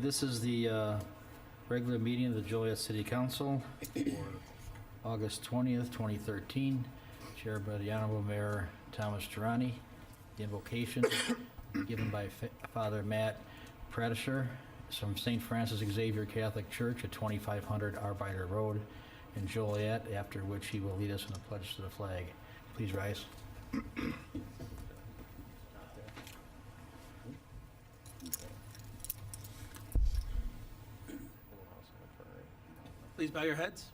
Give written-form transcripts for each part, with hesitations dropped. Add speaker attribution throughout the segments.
Speaker 1: This is the regular meeting of the Joliet City Council for August 20th, 2013, chaired by the Honorable Mayor Thomas Girani. The invocation given by Father Matt Prattisher from St. Francis Xavier Catholic Church at 2500 Arbiter Road in Joliet, after which he will lead us in the pledge to the flag. Please rise.
Speaker 2: Please bow your heads.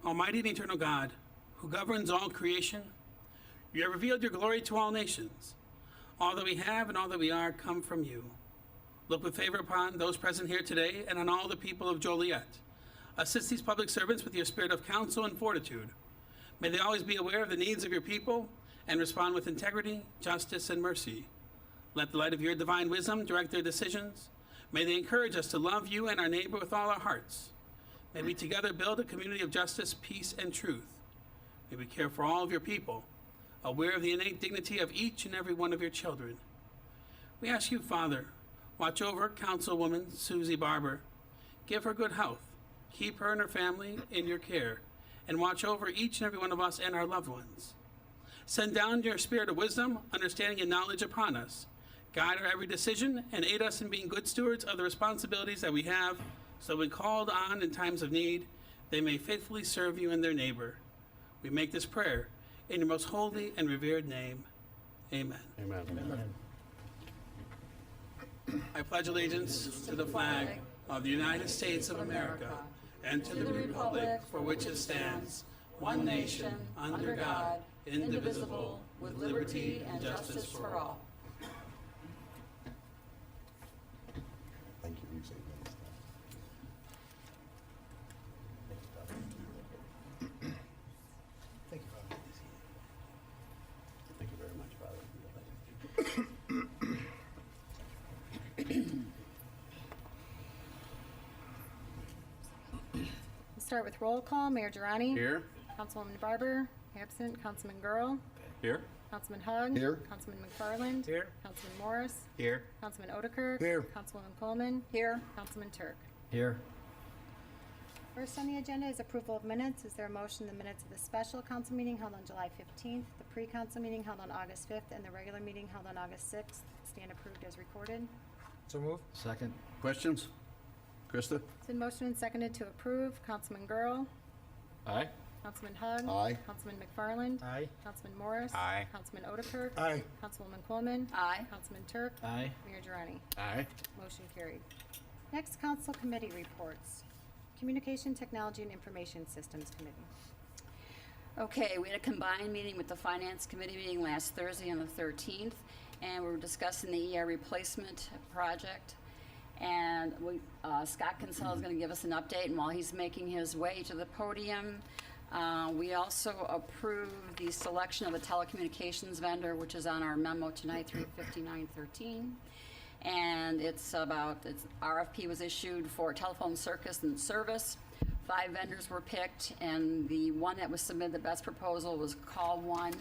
Speaker 2: Almighty and eternal God, who governs all creation, you have revealed your glory to all nations. All that we have and all that we are come from you. Look with favor upon those present here today and on all the people of Joliet. Assist these public servants with your spirit of counsel and fortitude. May they always be aware of the needs of your people and respond with integrity, justice, and mercy. Let the light of your divine wisdom direct their decisions. May they encourage us to love you and our neighbor with all our hearts. May we together build a community of justice, peace, and truth. May we care for all of your people, aware of the innate dignity of each and every one of your children. We ask you, Father, watch over Councilwoman Susie Barber. Give her good health. Keep her and her family in your care, and watch over each and every one of us and our loved ones. Send down your spirit of wisdom, understanding, and knowledge upon us. Guide our every decision and aid us in being good stewards of the responsibilities that we have, so when called on in times of need, they may faithfully serve you and their neighbor. We make this prayer in your most holy and revered name. Amen.
Speaker 3: Amen.
Speaker 2: Amen. I pledge allegiance to the flag of the United States of America and to the republic for which it stands, one nation, under God, indivisible, with liberty and justice for all.
Speaker 3: Thank you for saying that.
Speaker 1: Thank you, Father.
Speaker 3: Thank you very much, Father.
Speaker 4: We'll start with roll call. Mayor Girani.
Speaker 3: Here.
Speaker 4: Councilwoman Barber, absent. Councilman Girl.
Speaker 3: Here.
Speaker 4: Councilman Hug.
Speaker 3: Here.
Speaker 4: Councilman McFarland.
Speaker 2: Here.
Speaker 4: Councilman Morris.
Speaker 3: Here.
Speaker 4: Councilman Odeker.
Speaker 3: Here.
Speaker 4: Councilwoman Coleman. Here. Councilman Turk.
Speaker 1: Here.
Speaker 4: First on the agenda is approval of minutes. Is there a motion the minutes of the special council meeting held on July 15th, the pre-council meeting held on August 5th, and the regular meeting held on August 6th stand approved as recorded?
Speaker 1: So move. Second.
Speaker 3: Questions? Krista?
Speaker 4: It's been motioned and seconded to approve. Councilman Girl.
Speaker 3: Aye.
Speaker 4: Councilman Hug.
Speaker 3: Aye.
Speaker 4: Councilman McFarland.
Speaker 1: Aye.
Speaker 4: Councilman Morris.
Speaker 3: Aye.
Speaker 4: Councilman Odeker.
Speaker 1: Aye.
Speaker 4: Councilwoman Coleman.
Speaker 5: Aye.
Speaker 4: Councilman Turk.
Speaker 1: Aye.
Speaker 4: Mayor Girani.
Speaker 3: Aye.
Speaker 4: Motion carried. Next, council committee reports. Communication, Technology, and Information Systems Committee.
Speaker 5: Okay, we had a combined meeting with the Finance Committee meeting last Thursday on the 13th, and we were discussing the ER replacement project. And Scott Kinsella is going to give us an update, and while he's making his way to the podium, we also approved the selection of a telecommunications vendor, which is on our memo tonight, 35913. And RFP was issued for telephone circus and service. 5 vendors were picked, and the one that was submitted, the best proposal, was Call One,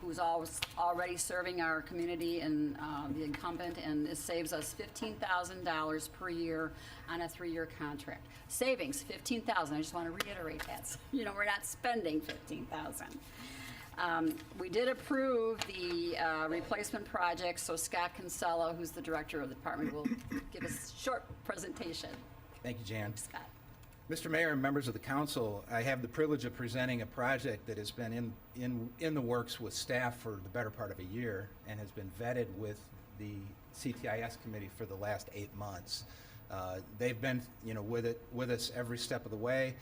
Speaker 5: who's already serving our community and the incumbent, and it saves us $15,000 per year on a 3-year contract. Savings, $15,000. I just want to reiterate that. You know, we're not spending $15,000. We did approve the replacement project, so Scott Kinsella, who's the director of the department, will give us a short presentation.
Speaker 6: Thank you, Jan.
Speaker 5: Scott.
Speaker 6: Mr. Mayor and members of the council, I have the privilege of presenting a project that has been in the works with staff for the better part of a year and has been vetted with the CTIS committee for the last 8 months. They've been, with us every step of the way,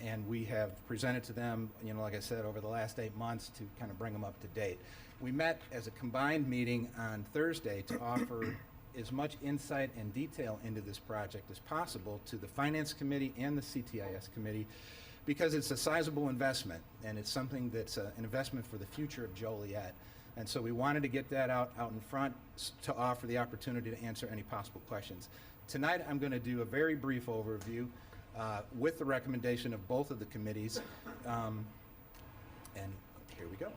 Speaker 6: and we have presented to them, like I said, over the last 8 months to kind of bring them up to date. We met as a combined meeting on Thursday to offer as much insight and detail into this project as possible to the Finance Committee and the CTIS Committee, because it's a sizable investment, and it's something that's an investment for the future of Joliet. And so we wanted to get that out in front to offer the opportunity to answer any possible questions. Tonight, I'm going to do a very brief overview with the recommendation of both of the committees. And here we go.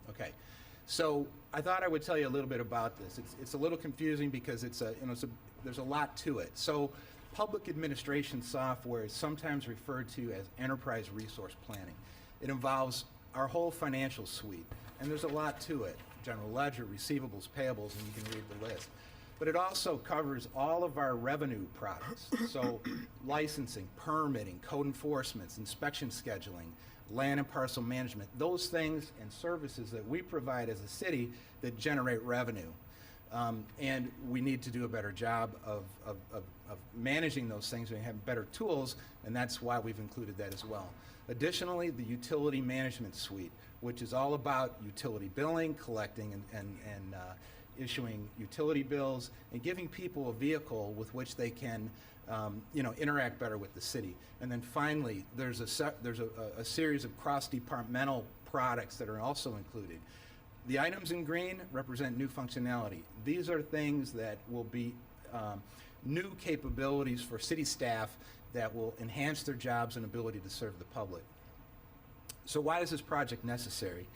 Speaker 6: Okay. So I thought I would tell you a little bit about this. It's a little confusing because there's a lot to it. So public administration software is sometimes referred to as enterprise resource planning. It involves our whole financial suite, and there's a lot to it. General ledger, receivables, payables, and you can read the list. But it also covers all of our revenue products. So licensing, permitting, code enforcement, inspection scheduling, land and parcel management, those things and services that we provide as a city that generate revenue. And we need to do a better job of managing those things. We have better tools, and that's why we've included that as well. Additionally, the utility management suite, which is all about utility billing, collecting and issuing utility bills, and giving people a vehicle with which they can interact better with the city. And then finally, there's a series of cross-departmental products that are also included. The items in green represent new functionality. These are things that will be new capabilities for city staff that will enhance their jobs and ability to serve the public. So why is this project necessary?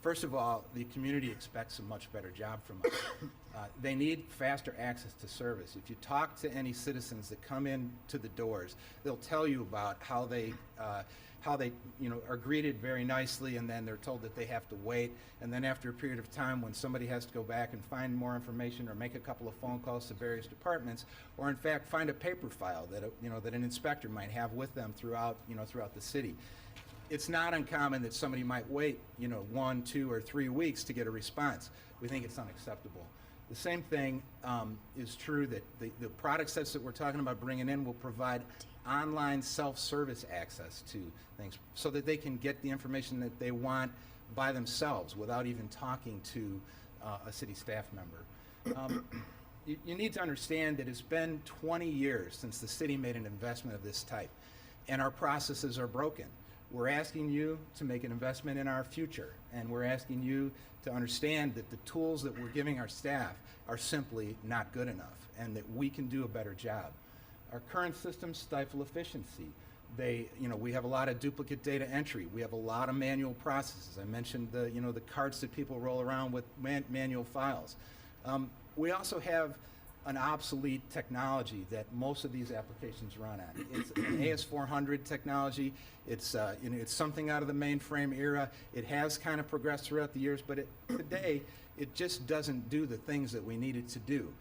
Speaker 6: First of all, the community expects a much better job from us. They need faster access to service. If you talk to any citizens that come in to the doors, they'll tell you about how they are greeted very nicely, and then they're told that they have to wait. And then after a period of time, when somebody has to go back and find more information or make a couple of phone calls to various departments, or in fact find a paper file that an inspector might have with them throughout the city. It's not uncommon that somebody might wait 1, 2, or 3 weeks to get a response. We think it's unacceptable. The same thing is true that the product sets that we're talking about bringing in will provide online self-service access to things so that they can get the information that they want by themselves without even talking to a city staff member. You need to understand that it's been 20 years since the city made an investment of this type, and our processes are broken. We're asking you to make an investment in our future, and we're asking you to understand that the tools that we're giving our staff are simply not good enough, and that we can do a better job. Our current systems stifle efficiency. We have a lot of duplicate data entry. We have a lot of manual processes. I mentioned the carts that people roll around with manual files. We also have an obsolete technology that most of these applications run on. It's an AS400 technology. It's something out of the mainframe era. It has kind of progressed throughout the years, but today it just doesn't do the things that we need it to do.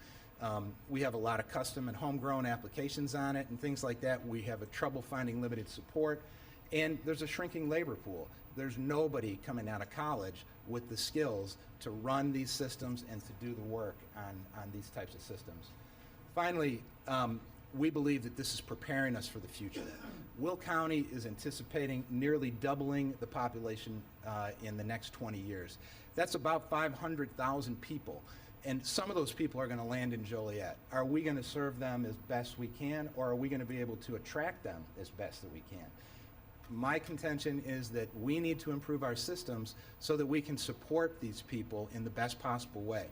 Speaker 6: We have a lot of custom and homegrown applications on it and things like that. We have a trouble finding limited support, and there's a shrinking labor pool. There's nobody coming out of college with the skills to run these systems and to do the work on these types of systems. Finally, we believe that this is preparing us for the future. Will County is anticipating nearly doubling the population in the next 20 years. That's about 500,000 people. And some of those people are going to land in Joliet. Are we going to serve them as best we can, or are we going to be able to attract them as best that we can? My contention is that we need to improve our systems so that we can support these people in the best possible way.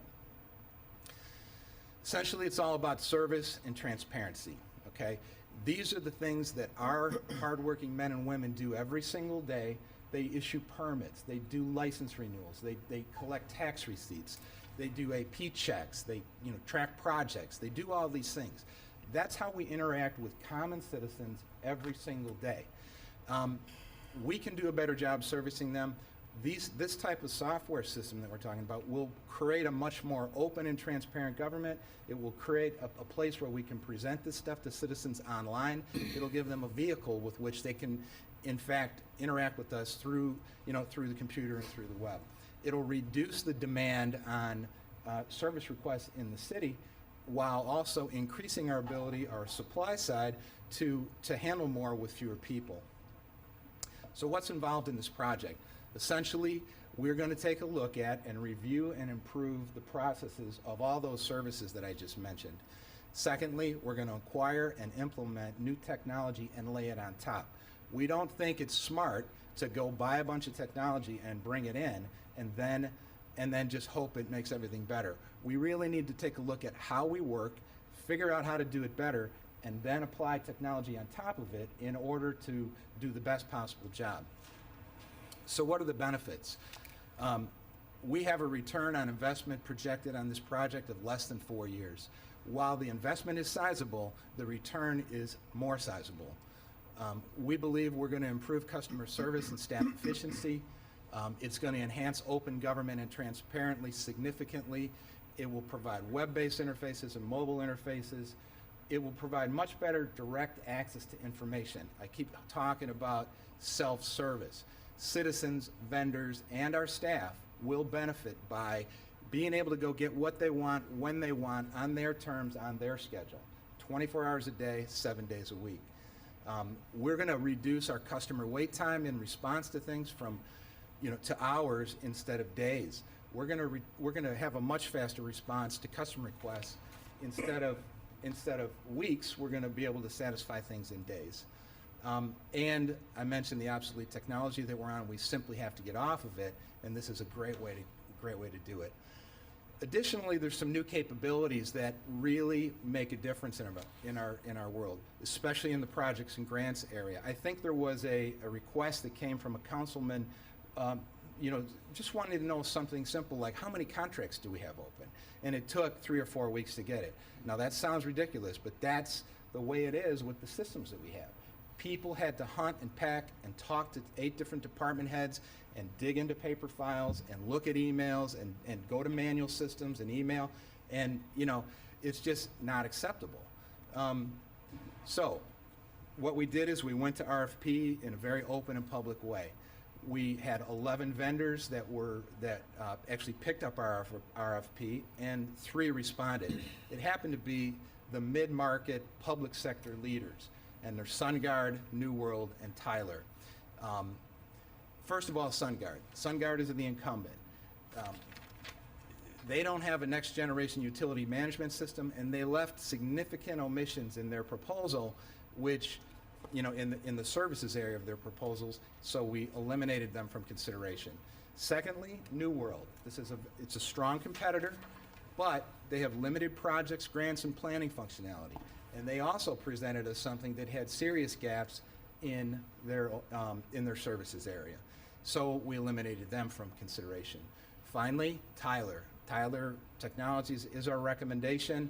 Speaker 6: Essentially, it's all about service and transparency, okay? These are the things that our hardworking men and women do every single day. They issue permits, they do license renewals, they collect tax receipts, they do AP checks, they track projects, they do all these things. That's how we interact with common citizens every single day. We can do a better job servicing them. This type of software system that we're talking about will create a much more open and transparent government. It will create a place where we can present this stuff to citizens online. It'll give them a vehicle with which they can, in fact, interact with us through the computer and through the web. It'll reduce the demand on service requests in the city while also increasing our ability, our supply side, to handle more with fewer people. So what's involved in this project? Essentially, we're going to take a look at and review and improve the processes of all those services that I just mentioned. Secondly, we're going to acquire and implement new technology and lay it on top. We don't think it's smart to go buy a bunch of technology and bring it in and then just hope it makes everything better. We really need to take a look at how we work, figure out how to do it better, and then apply technology on top of it in order to do the best possible job. So what are the benefits? We have a return on investment projected on this project of less than 4 years. While the investment is sizable, the return is more sizable. We believe we're going to improve customer service and staff efficiency. It's going to enhance open government and transparently significantly. It will provide web-based interfaces and mobile interfaces. It will provide much better direct access to information. I keep talking about self-service. Citizens, vendors, and our staff will benefit by being able to go get what they want, when they want, on their terms, on their schedule, 24 hours a day, 7 days a week. We're going to reduce our customer wait time in response to things from, to hours instead of days. We're going to have a much faster response to customer requests. Instead of weeks, we're going to be able to satisfy things in days. And I mentioned the obsolete technology that we're on. We simply have to get off of it, and this is a great way to do it. Additionally, there's some new capabilities that really make a difference in our world, especially in the projects and grants area. I think there was a request that came from a councilman, just wanting to know something simple like how many contracts do we have open? And it took 3 or 4 weeks to get it. Now that sounds ridiculous, but that's the way it is with the systems that we have. People had to hunt and pack and talk to 8 different department heads and dig into paper files and look at emails and go to manual systems and email. And, it's just not acceptable. So what we did is we went to RFP in a very open and public way. We had 11 vendors that actually picked up our RFP, and 3 responded. It happened to be the mid-market public sector leaders, and they're SunGard, New World, and Tyler. First of all, SunGard. SunGard is the incumbent. They don't have a next generation utility management system, and they left significant omissions in their proposal, which, in the services area of their proposals, so we eliminated them from consideration. Secondly, New World. It's a strong competitor, but they have limited projects, grants, and planning functionality. And they also presented us something that had serious gaps in their services area. So we eliminated them from consideration. Finally, Tyler. Tyler Technologies is our recommendation.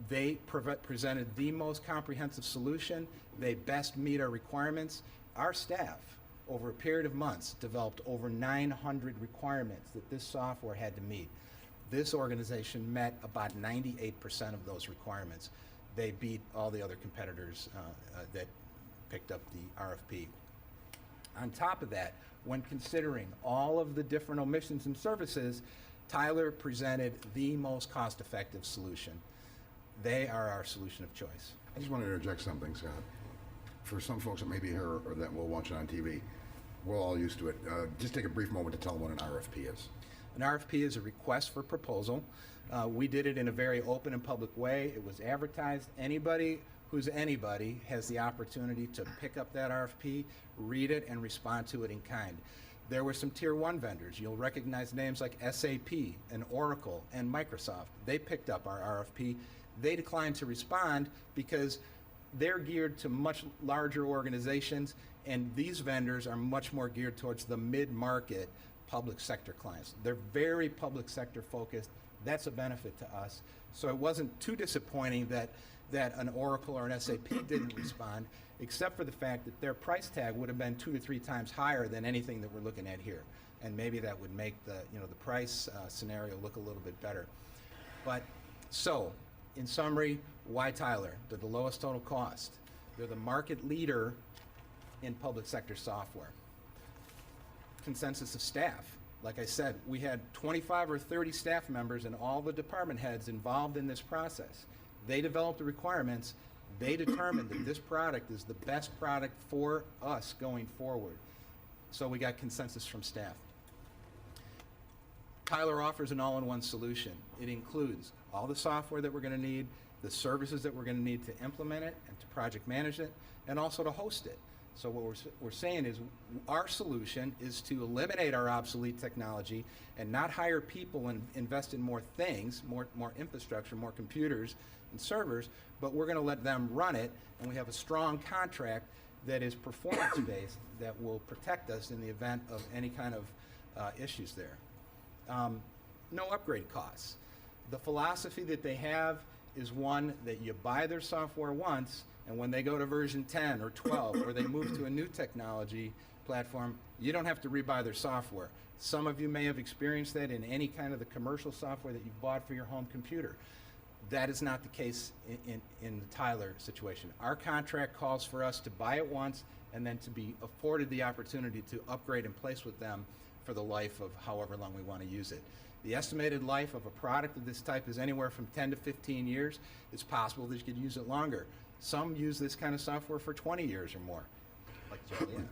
Speaker 6: They presented the most comprehensive solution. They best meet our requirements. Our staff, over a period of months, developed over 900 requirements that this software had to meet. This organization met about 98% of those requirements. They beat all the other competitors that picked up the RFP. On top of that, when considering all of the different omissions and services, Tyler presented the most cost-effective solution. They are our solution of choice.
Speaker 3: I just want to interject something, Scott. For some folks that may be here or that will watch it on TV, we're all used to it. Just take a brief moment to tell them what an RFP is.
Speaker 6: An RFP is a request for proposal. We did it in a very open and public way. It was advertised. Anybody who's anybody has the opportunity to pick up that RFP, read it, and respond to it in kind. There were some tier 1 vendors. You'll recognize names like SAP and Oracle and Microsoft. They picked up our RFP. They declined to respond because they're geared to much larger organizations, and these vendors are much more geared towards the mid-market public sector clients. They're very public sector focused. That's a benefit to us. So it wasn't too disappointing that an Oracle or an SAP didn't respond, except for the fact that their price tag would have been 2 to 3 times higher than anything that we're looking at here. And maybe that would make the price scenario look a little bit better. But so, in summary, why Tyler? They're the lowest total cost. They're the market leader in public sector software. Consensus of staff. Like I said, we had 25 or 30 staff members and all the department heads involved in this process. They developed the requirements. They determined that this product is the best product for us going forward. So we got consensus from staff. Tyler offers an all-in-one solution. It includes all the software that we're going to need, the services that we're going to need to implement it and to project manage it, and also to host it. So what we're saying is our solution is to eliminate our obsolete technology and not hire people and invest in more things, more infrastructure, more computers and servers, but we're going to let them run it, and we have a strong contract that is performance-based that will protect us in the event of any kind of issues there. no upgrade costs. The philosophy that they have is one that you buy their software once, and when they go to version 10 or 12, or they move to a new technology platform, you don't have to rebuy their software. Some of you may have experienced that in any kind of the commercial software that you've bought for your home computer. That is not the case in the Tyler situation. Our contract calls for us to buy it once and then to be afforded the opportunity to upgrade and place with them for the life of however long we want to use it. The estimated life of a product of this type is anywhere from 10 to 15 years. It's possible that you could use it longer. Some use this kind of software for 20 years or more, like Joliet.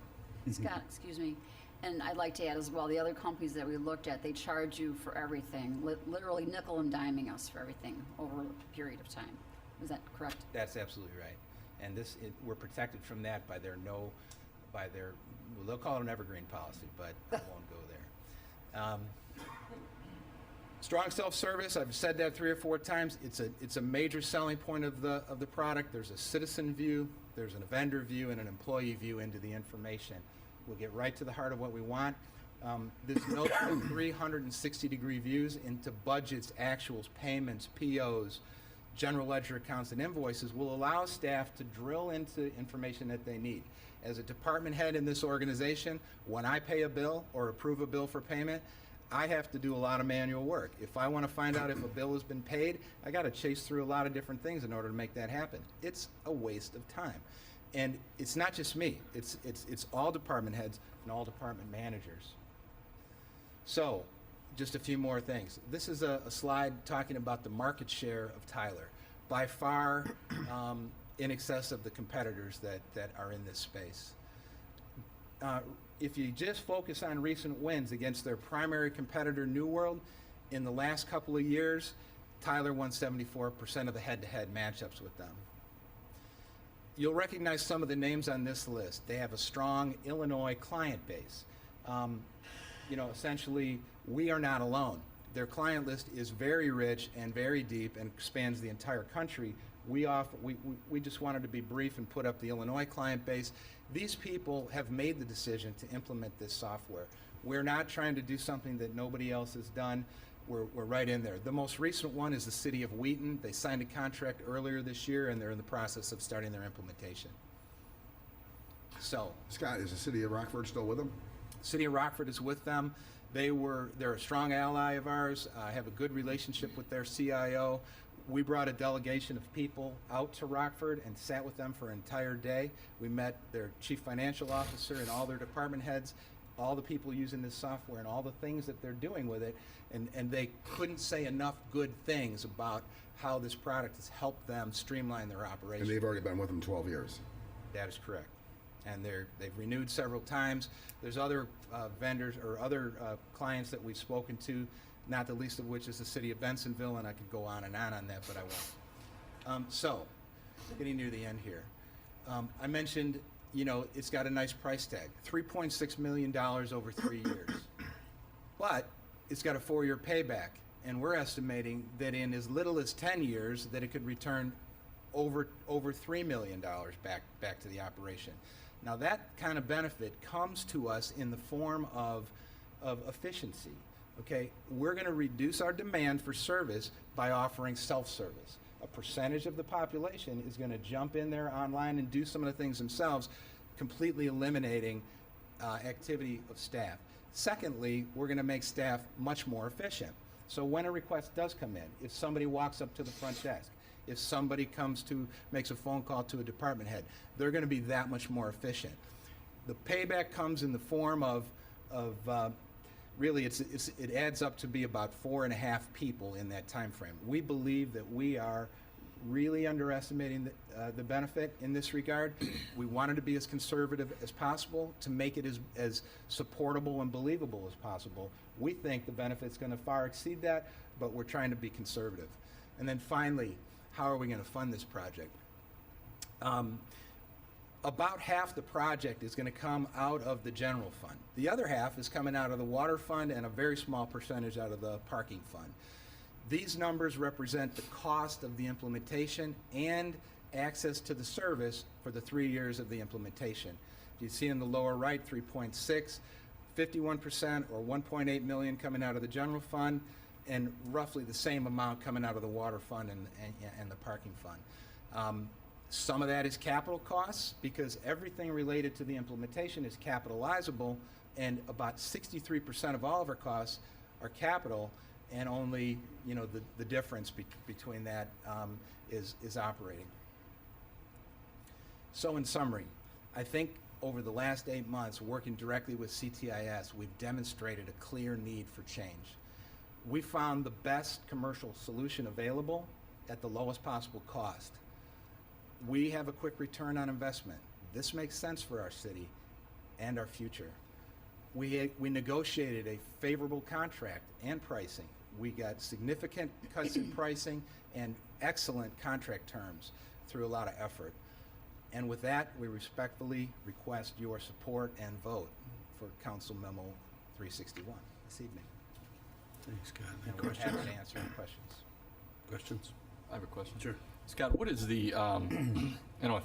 Speaker 5: Scott, excuse me, and I'd like to add as well, the other companies that we looked at, they charge you for everything, literally nickel and diming us for everything over a period of time. Is that correct?
Speaker 6: That's absolutely right. And we're protected from that by their well, they'll call it an evergreen policy, but I won't go there. Strong self-service, I've said that 3 or 4 times. It's a major selling point of the product. There's a citizen view, there's a vendor view, and an employee view into the information. We'll get right to the heart of what we want. This note of 360-degree views into budgets, actuals, payments, POs, general ledger accounts, and invoices will allow staff to drill into information that they need. As a department head in this organization, when I pay a bill or approve a bill for payment, I have to do a lot of manual work. If I want to find out if a bill has been paid, I got to chase through a lot of different things in order to make that happen. It's a waste of time. And it's not just me. It's all department heads and all department managers. So, just a few more things. This is a slide talking about the market share of Tyler. By far in excess of the competitors that are in this space. If you just focus on recent wins against their primary competitor, New World, in the last couple of years, Tyler won 74% of the head-to-head matchups with them. You'll recognize some of the names on this list. They have a strong Illinois client base. Essentially, we are not alone. Their client list is very rich and very deep and spans the entire country. We just wanted to be brief and put up the Illinois client base. These people have made the decision to implement this software. We're not trying to do something that nobody else has done. We're right in there. The most recent one is the city of Wheaton. They signed a contract earlier this year, and they're in the process of starting their implementation. So,
Speaker 3: Scott, is the city of Rockford still with them?
Speaker 6: City of Rockford is with them. They're a strong ally of ours. I have a good relationship with their CIO. We brought a delegation of people out to Rockford and sat with them for an entire day. We met their chief financial officer and all their department heads, all the people using this software and all the things that they're doing with it. And they couldn't say enough good things about how this product has helped them streamline their operation.
Speaker 3: And they've already been with them 12 years.
Speaker 6: That is correct. And they've renewed several times. There's other vendors or other clients that we've spoken to, not the least of which is the city of Bensonville, and I could go on that, but I won't. So, getting near the end here. I mentioned, it's got a nice price tag, $3.6 million over 3 years. But it's got a 4-year payback, and we're estimating that in as little as 10 years that it could return over $3 million back to the operation. Now that kind of benefit comes to us in the form of efficiency. Okay, we're going to reduce our demand for service by offering self-service. A percentage of the population is going to jump in there online and do some of the things themselves, completely eliminating activity of staff. Secondly, we're going to make staff much more efficient. So when a request does come in, if somebody walks up to the front desk, if somebody makes a phone call to a department head, they're going to be that much more efficient. The payback comes in the form of really, it adds up to be about 4.5 people in that time frame. We believe that we are really underestimating the benefit in this regard. We wanted to be as conservative as possible to make it as supportable and believable as possible. We think the benefit's going to far exceed that, but we're trying to be conservative. And then finally, how are we going to fund this project? About half the project is going to come out of the general fund. The other half is coming out of the water fund and a very small percentage out of the parking fund. These numbers represent the cost of the implementation and access to the service for the 3 years of the implementation. You see in the lower right, 3.6. 51% or 1.8 million coming out of the general fund, and roughly the same amount coming out of the water fund and the parking fund. Some of that is capital costs, because everything related to the implementation is capitalizable, and about 63% of all of our costs are capital, and only, the difference between that is operating. So in summary, I think over the last 8 months, working directly with CTIS, we've demonstrated a clear need for change. We found the best commercial solution available at the lowest possible cost. We have a quick return on investment. This makes sense for our city and our future. We negotiated a favorable contract and pricing. We got significant cuts in pricing and excellent contract terms through a lot of effort. And with that, we respectfully request your support and vote for Council Memo 361 this evening.
Speaker 7: Thanks, Scott.
Speaker 6: And we're happy to answer any questions.
Speaker 7: Questions?
Speaker 8: I have a question.
Speaker 7: Sure.
Speaker 8: Scott, what is the,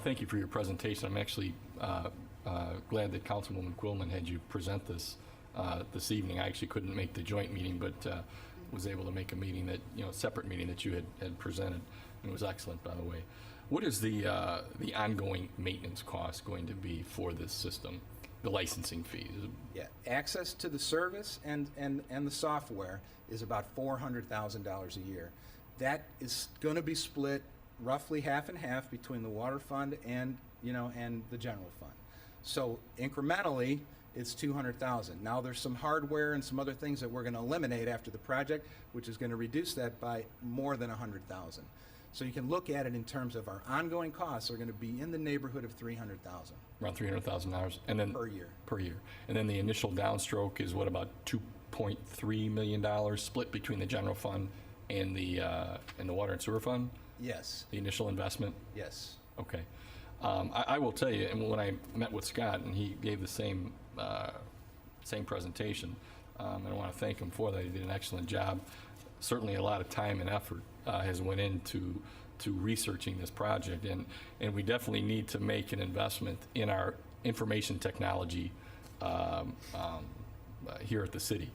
Speaker 8: thank you for your presentation. I'm actually glad that Councilwoman Quillman had you present this this evening. I actually couldn't make the joint meeting, but was able to make a meeting that, separate meeting that you had presented, and it was excellent, by the way. What is the ongoing maintenance cost going to be for this system, the licensing fees?
Speaker 6: Yeah, access to the service and the software is about $400,000 a year. That is going to be split roughly half and half between the water fund and the general fund. So incrementally, it's $200,000. Now there's some hardware and some other things that we're going to eliminate after the project, which is going to reduce that by more than $100,000. So you can look at it in terms of our ongoing costs are going to be in the neighborhood of $300,000.
Speaker 8: Around $300,000, and then
Speaker 6: Per year.
Speaker 8: Per year, and then the initial downstroke is what, about $2.3 million split between the general fund and the water and sewer fund.
Speaker 6: Yes.
Speaker 8: The initial investment.
Speaker 6: Yes.
Speaker 8: Okay. I will tell you, and when I met with Scott and he gave the same presentation, and I want to thank him for that. He did an excellent job. Certainly a lot of time and effort has went into researching this project, and we definitely need to make an investment in our information technology here at the city.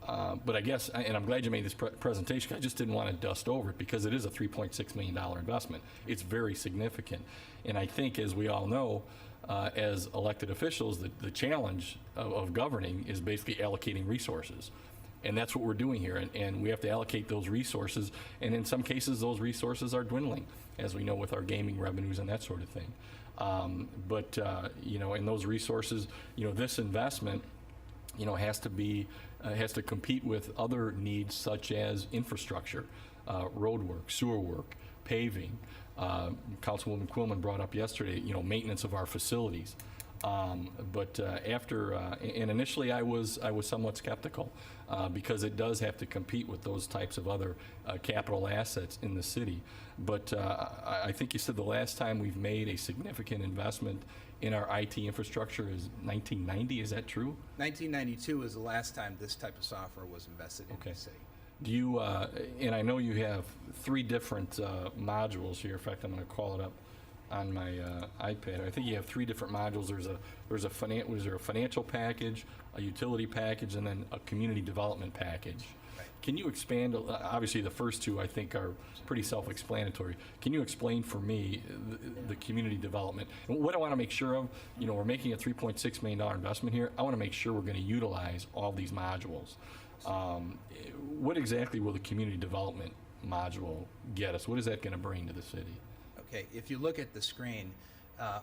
Speaker 8: But I guess, and I'm glad you made this presentation, I just didn't want to dust over it because it is a $3.6 million investment. It's very significant. And I think, as we all know, as elected officials, the challenge of governing is basically allocating resources. And that's what we're doing here. And we have to allocate those resources. And in some cases, those resources are dwindling, as we know with our gaming revenues and that sort of thing. In those resources, this investment, has to compete with other needs such as infrastructure, road work, sewer work, paving. Councilwoman Quillman brought up yesterday, maintenance of our facilities. Initially I was somewhat skeptical because it does have to compete with those types of other capital assets in the city. But I think you said the last time we've made a significant investment in our IT infrastructure is 1990. Is that true?
Speaker 6: 1992 is the last time this type of software was invested in the city.
Speaker 8: Do you, and I know you have 3 different modules here. In fact, I'm going to call it up on my iPad. I think you have 3 different modules. Was there a financial package, a utility package, and then a community development package?
Speaker 6: Right.
Speaker 8: Can you expand? Obviously, the first 2 I think are pretty self-explanatory. Can you explain for me the community development? And what I want to make sure of, we're making a $3.6 million investment here. I want to make sure we're going to utilize all these modules. What exactly will the community development module get us? What is that going to bring to the city?
Speaker 6: Okay, if you look at the screen,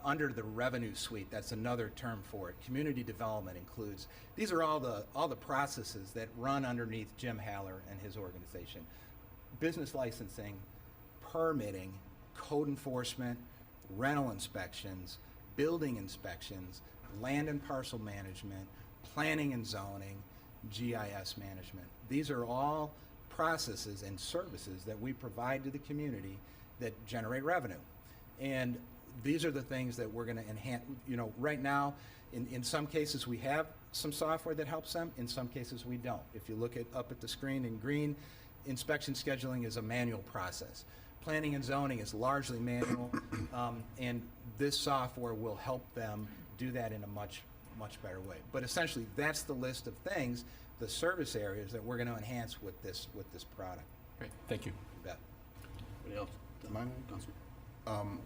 Speaker 6: under the revenue suite, that's another term for it. Community development includes, these are all the processes that run underneath Jim Haller and his organization. Business licensing, permitting, code enforcement, rental inspections, building inspections, land and parcel management, planning and zoning, GIS management. These are all processes and services that we provide to the community that generate revenue. And these are the things that we're going to enhance. Right now, in some cases we have some software that helps them, in some cases we don't. If you look up at the screen in green, inspection scheduling is a manual process. Planning and zoning is largely manual, and this software will help them do that in a much much better way. But essentially, that's the list of things, the service areas that we're going to enhance with this product.
Speaker 8: Great, thank you.
Speaker 6: You bet.
Speaker 7: Anybody else?
Speaker 3: Mine?
Speaker 7: Councilman?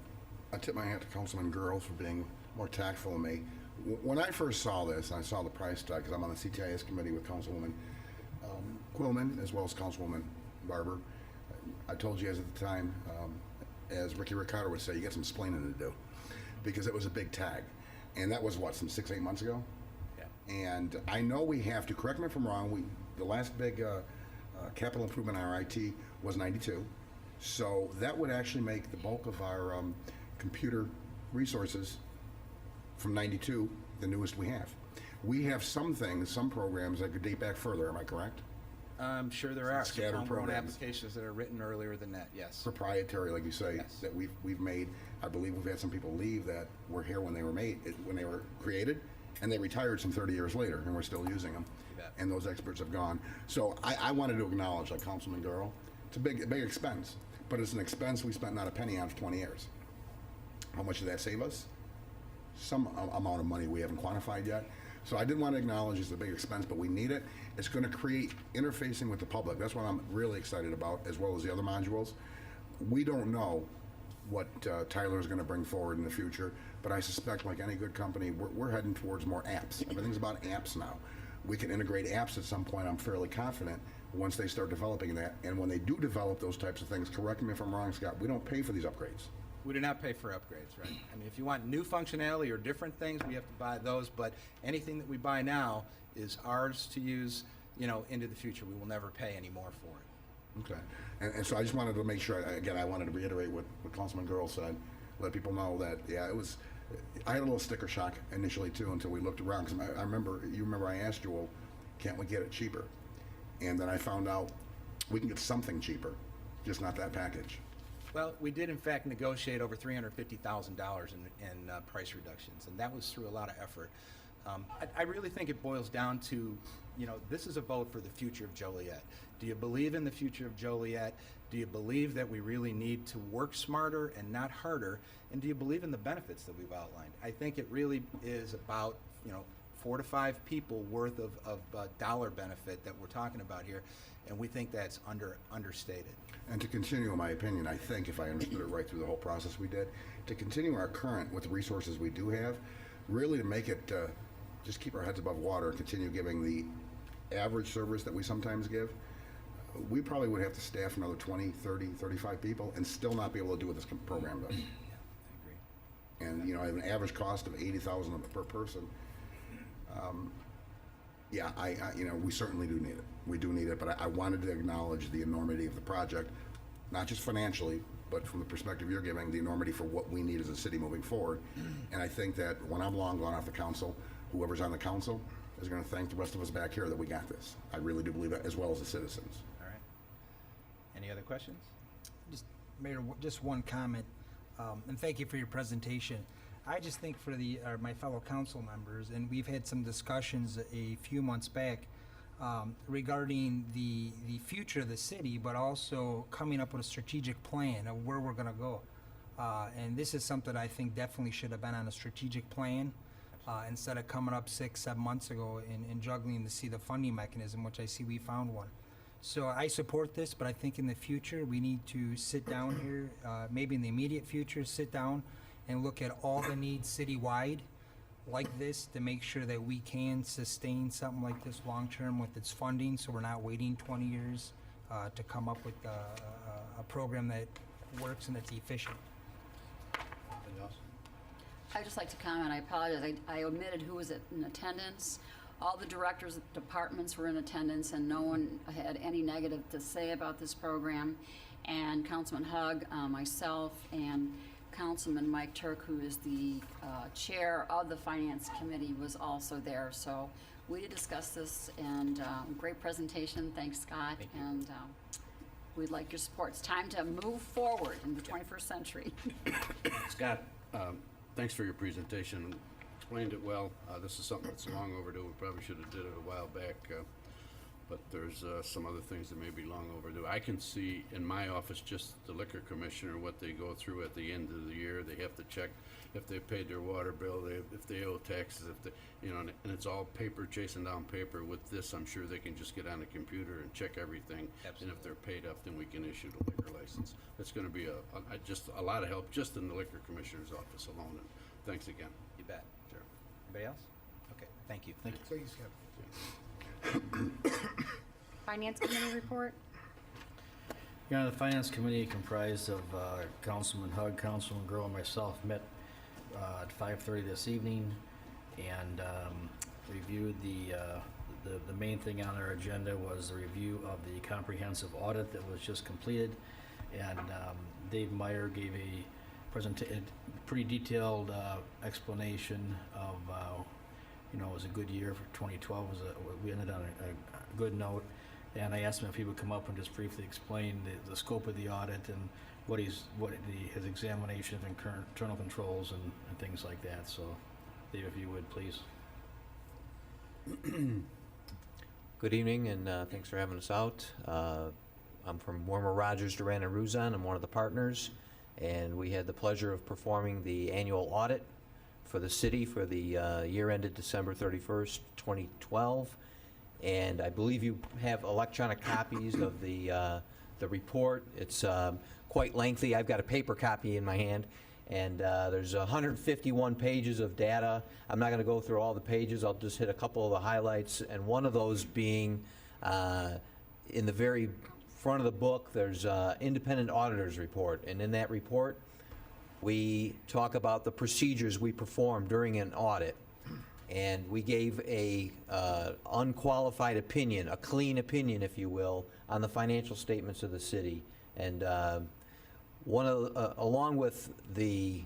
Speaker 3: I tip my hat to Councilman Girls for being more tactful than me. When I first saw this, I saw the price tag, because I'm on the CTIS committee with Councilwoman Quillman, as well as Councilwoman Barber. I told you guys at the time, as Ricky Ricardo would say, you got some splaining to do, because it was a big tag. And that was, what, some 6-8 months ago?
Speaker 6: Yeah.
Speaker 3: And I know we have to, correct me if I'm wrong, the last big capital improvement on our IT was 92. So that would actually make the bulk of our computer resources from 92 the newest we have. We have some things, some programs that could date back further, am I correct?
Speaker 6: I'm sure there are some
Speaker 3: Scattered
Speaker 6: homegrown
Speaker 3: programs.
Speaker 6: applications that are written earlier than that, yes.
Speaker 3: Proprietary, like you say,
Speaker 6: Yes.
Speaker 3: that we've made. I believe we've had some people leave that were here when they were when they were created, and they retired some 30 years later, and we're still using them.
Speaker 6: You bet.
Speaker 3: And those experts have gone. So I wanted to acknowledge, like Councilman Girl, it's a big expense, but it's an expense we spent not a penny on for 20 years. How much did that save us? Some amount of money we haven't quantified yet. So I did want to acknowledge it's a big expense, but we need it. It's going to create interfacing with the public. That's what I'm really excited about, as well as the other modules. We don't know what Tyler is going to bring forward in the future, but I suspect, like any good company, we're heading towards more apps. Everything's about apps now. We can integrate apps at some point, I'm fairly confident, once they start developing that. And when they do develop those types of things, correct me if I'm wrong, Scott, we don't pay for these upgrades.
Speaker 6: We do not pay for upgrades, right? I mean, if you want new functionality or different things, we have to buy those, but anything that we buy now is ours to use, into the future. We will never pay any more for it.
Speaker 3: Okay. And so I just wanted to make sure, again, I wanted to reiterate what Councilman Girl said, let people know that, yeah, I had a little sticker shock initially too, until we looked around, because I remember I asked you, well, can't we get it cheaper? And then I found out we can get something cheaper, just not that package.
Speaker 6: Well, we did in fact negotiate over $350,000 in price reductions, and that was through a lot of effort. I really think it boils down to, this is a vote for the future of Joliet. Do you believe in the future of Joliet? Do you believe that we really need to work smarter and not harder? And do you believe in the benefits that we've outlined? I think it really is about, 4 to 5 people worth of dollar benefit that we're talking about here, and we think that's understated.
Speaker 3: And to continue, in my opinion, I think, if I understood it right through the whole process we did, to continue our current with the resources we do have, really to make it, just keep our heads above water and continue giving the average service that we sometimes give, we probably would have to staff another 20, 30, 35 people and still not be able to do what this program does.
Speaker 6: Yeah, I agree.
Speaker 3: And, I have an average cost of $80,000 per person. Yeah, we certainly do need it. We do need it, but I wanted to acknowledge the enormity of the project, not just financially, but from the perspective you're giving, the enormity for what we need as a city moving forward. And I think that when I'm long gone off the council, whoever's on the council is going to thank the rest of us back here that we got this. I really do believe that, as well as the citizens.
Speaker 6: All right. Any other questions?
Speaker 9: Mayor, just one comment, and thank you for your presentation. I just think for my fellow council members, and we've had some discussions a few months back regarding the future of the city, but also coming up with a strategic plan of where we're going to go. And this is something I think definitely should have been on a strategic plan instead of coming up 6-7 months ago and juggling to see the funding mechanism, which I see we found one. So I support this, but I think in the future we need to sit down here, maybe in the immediate future, sit down and look at all the needs citywide like this to make sure that we can sustain something like this long-term with its funding, so we're not waiting 20 years to come up with a program that works and that's efficient.
Speaker 7: Anybody else?
Speaker 5: I'd just like to comment, I apologize, I omitted who was in attendance. All the directors of departments were in attendance, and no one had any negative to say about this program. And Councilman Hugg, myself, and Councilman Mike Turk, who is the chair of the Finance Committee, was also there. So we did discuss this, and great presentation. Thanks, Scott.
Speaker 6: Thank you.
Speaker 5: And we'd like your support. It's time to move forward in the 21st century.
Speaker 7: Scott, thanks for your presentation. Explained it well. This is something that's long overdue. We probably should have did it a while back. but there's some other things that may be long overdue. I can see in my office, just the liquor commissioner, what they go through at the end of the year. They have to check if they paid their water bill, if they owe taxes, if they, you know, and it's all paper, chasing down paper. With this, I'm sure they can just get on the computer and check everything. And if they're paid up, then we can issue the liquor license. That's gonna be just a lot of help just in the liquor commissioner's office alone, and thanks again.
Speaker 6: You bet.
Speaker 7: Sure.
Speaker 6: Anybody else? Okay, thank you.
Speaker 3: So you skip.
Speaker 4: Finance Committee report.
Speaker 1: Your Honor, the Finance Committee comprised of Councilman Hug, Councilman Grohl, and myself met at 5:30 this evening and reviewed the main thing on our agenda was the review of the comprehensive audit that was just completed. And Dave Meyer gave a pretty detailed explanation of, you know, it was a good year for 2012. We ended on a good note. And I asked him if he would come up and just briefly explain the scope of the audit and his examination of internal controls and things like that. So, Dave, if you would, please.
Speaker 10: Good evening, and thanks for having us out. I'm from Warmer Rogers, Duran and Ruzon. I'm one of the partners, and we had the pleasure of performing the annual audit for the city for the year ended December 31st, 2012. And I believe you have electronic copies of the report. It's quite lengthy. I've got a paper copy in my hand, and there's 151 pages of data. I'm not going to go through all the pages. I'll just hit a couple of the highlights, and one of those being in the very front of the book, there's independent auditor's report, and in that report, we talk about the procedures we perform during an audit. And we gave a unqualified opinion, a clean opinion, if you will, on the financial statements of the city. And along with the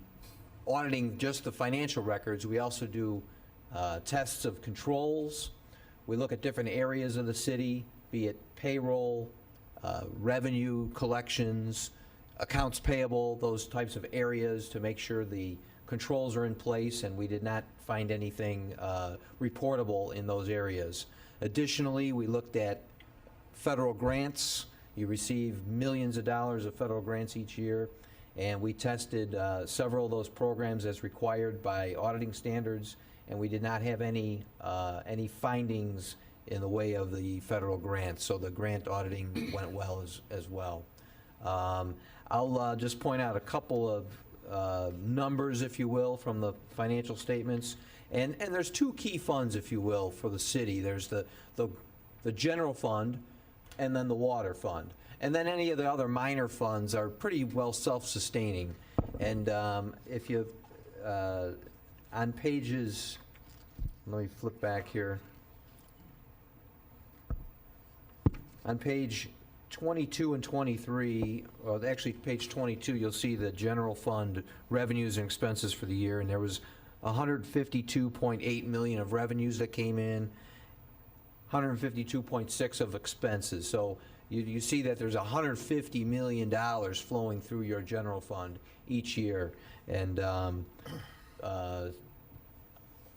Speaker 10: auditing just the financial records, we also do tests of controls. We look at different areas of the city, be it payroll, revenue collections, accounts payable, those types of areas to make sure the controls are in place, and we did not find anything reportable in those areas. Additionally, we looked at federal grants. You receive millions of dollars of federal grants each year, and we tested several of those programs as required by auditing standards, and we did not have any findings in the way of the federal grants, so the grant auditing went well as well. I'll just point out a couple of numbers, if you will, from the financial statements. And there's two key funds, if you will, for the city. There's the general fund and then the water fund. And then any of the other minor funds are pretty well self-sustaining. And if you, on pages, let me flip back here. On page 22 and 23, or actually page 22, you'll see the general fund revenues and expenses for the year, and there was 152.8 million of revenues that came in, 152.6 of expenses. So you see that there's $150 million flowing through your general fund each year. And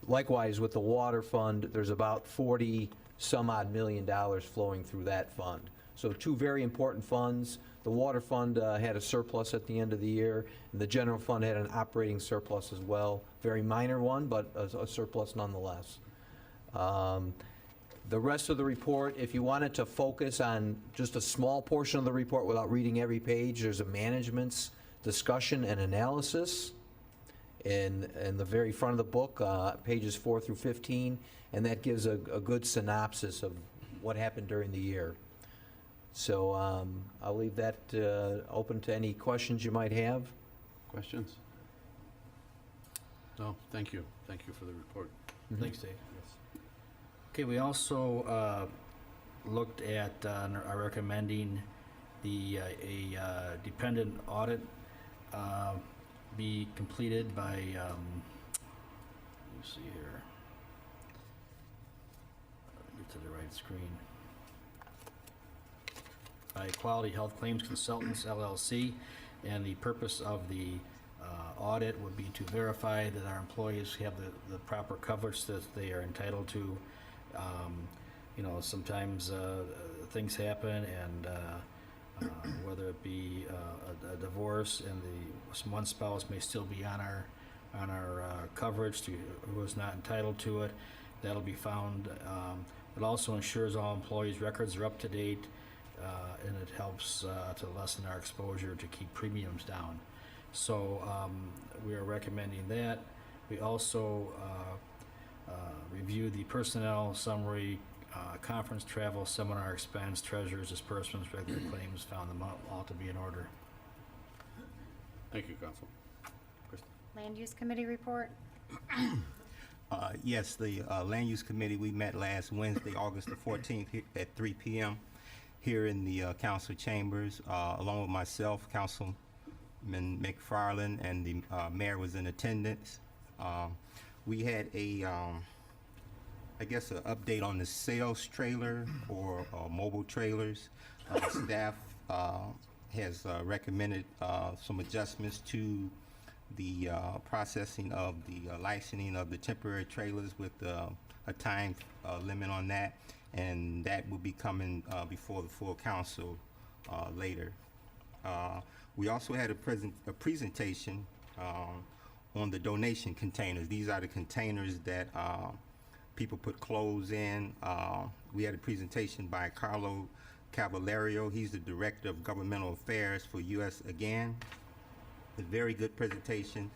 Speaker 10: likewise with the water fund, there's about 40 some odd million dollars flowing through that fund. So two very important funds. The water fund had a surplus at the end of the year, and the general fund had an operating surplus as well. Very minor one, but a surplus nonetheless. The rest of the report, if you wanted to focus on just a small portion of the report without reading every page, there's a management's discussion and analysis in the very front of the book, pages 4 through 15, and that gives a good synopsis of what happened during the year. So I'll leave that open to any questions you might have.
Speaker 7: Questions? No, thank you. Thank you for the report.
Speaker 1: Thanks, Dave. Okay, we also looked at, are recommending a dependent audit be completed by, let me see here, get to the right screen, by Quality Health Claims Consultants, LLC, and the purpose of the audit would be to verify that our employees have the proper coverage that they are entitled to, you know, sometimes things happen, and whether it be a divorce and one spouse may still be on our coverage who is not entitled to it, that'll be found. It also ensures all employees' records are up to date, and it helps to lessen our exposure to keep premiums down. So we are recommending that. We also review the personnel summary, conference travel, seminar expense, treasurer's disbursements, regular claims, found them all to be in order.
Speaker 7: Thank you, Council.
Speaker 4: Land Use Committee report.
Speaker 11: Yes, the Land Use Committee, we met last Wednesday, August the 14th at 3 p.m. here in the council chambers, along with myself, Councilman McFarland, and the mayor was in attendance. We had I guess, an update on the sales trailer or mobile trailers. Staff has recommended some adjustments to the processing of the licensing of the temporary trailers with a time limit on that, and that will be coming before the full council later. We also had a presentation on the donation containers. These are the containers that people put clothes in. We had a presentation by Carlo Cavalario. He's the Director of Governmental Affairs for U.S. Again. A very good presentation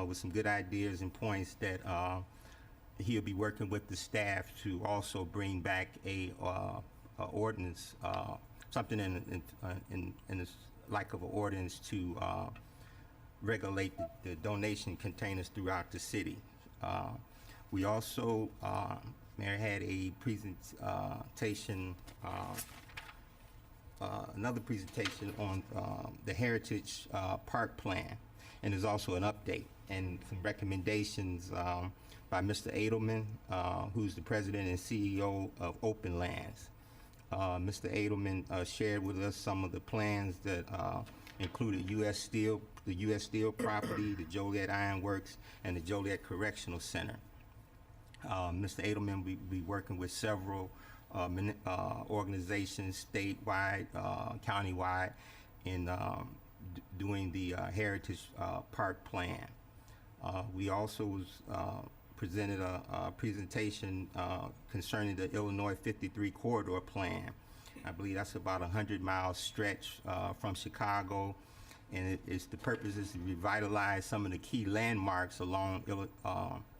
Speaker 11: with some good ideas and points that he'll be working with the staff to also bring back a ordinance, something in the like of an ordinance to regulate the donation containers throughout the city. We also, Mayor, had a presentation, another presentation on the Heritage Park Plan, and there's also an update and some recommendations by Mr. Edelman, who's the president and CEO of Open Lands. Mr. Edelman shared with us some of the plans that included the U.S. Steel property, the Joliet Iron Works, and the Joliet Correctional Center. Mr. Edelman will be working with several organizations, statewide, countywide, in doing the Heritage Park Plan. We also was, presented a presentation concerning the Illinois 53 Corridor Plan. I believe that's about a 100-mile stretch from Chicago, and the purpose is to revitalize some of the key landmarks along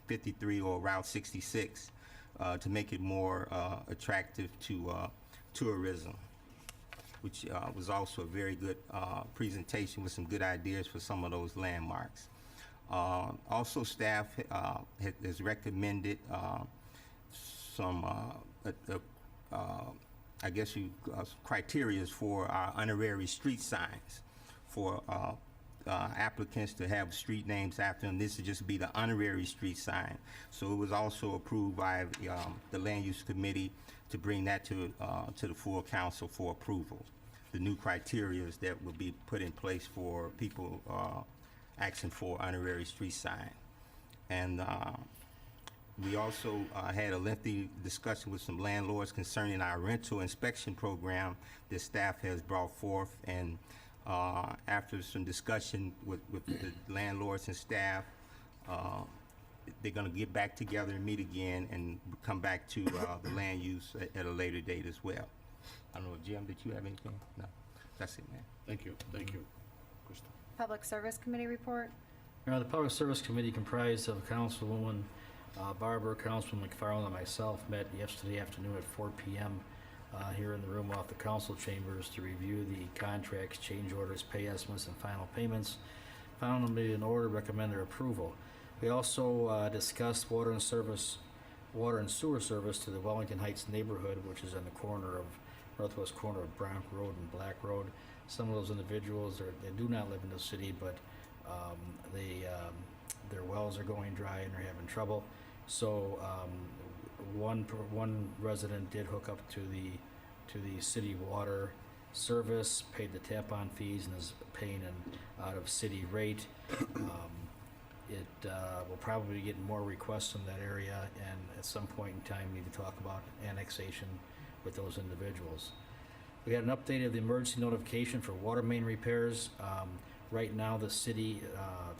Speaker 11: 53 or Route 66 to make it more attractive to tourism, which was also a very good presentation with some good ideas for some of those landmarks. Also, staff has recommended some, I guess, criteria for our honorary street signs for applicants to have street names after them. This would just be the honorary street sign. So it was also approved by the Land Use Committee to bring that to the full council for approval. The new criteria that would be put in place for people asking for honorary street sign. And we also had a lengthy discussion with some landlords concerning our rental inspection program that staff has brought forth. And after some discussion with the landlords and staff, they're going to get back together and meet again and come back to the land use at a later date as well. I don't know, Jim, did you have anything? No, that's it, man.
Speaker 7: Thank you. Thank you. Krista.
Speaker 4: Public Service Committee report.
Speaker 1: The Public Service Committee, comprised of Councilwoman Barber, Councilman McFarland, and myself, met yesterday afternoon at 4 p.m. Here in the room off the council chambers to review the contracts, change orders, pay estimates, and final payments. Found them to be in order, recommend their approval. We also discussed water and sewer service to the Wellington Heights neighborhood, which is on the northwest corner of Bronx Road and Black Road. Some of those individuals, they do not live in the city, but their wells are going dry and they're having trouble. So one resident did hook up to the city water service, paid the tap-on fees, and is paying an out-of-city rate. it will probably be getting more requests from that area, and at some point in time, need to talk about annexation with those individuals. We had an update of the emergency notification for water main repairs. Right now, the city,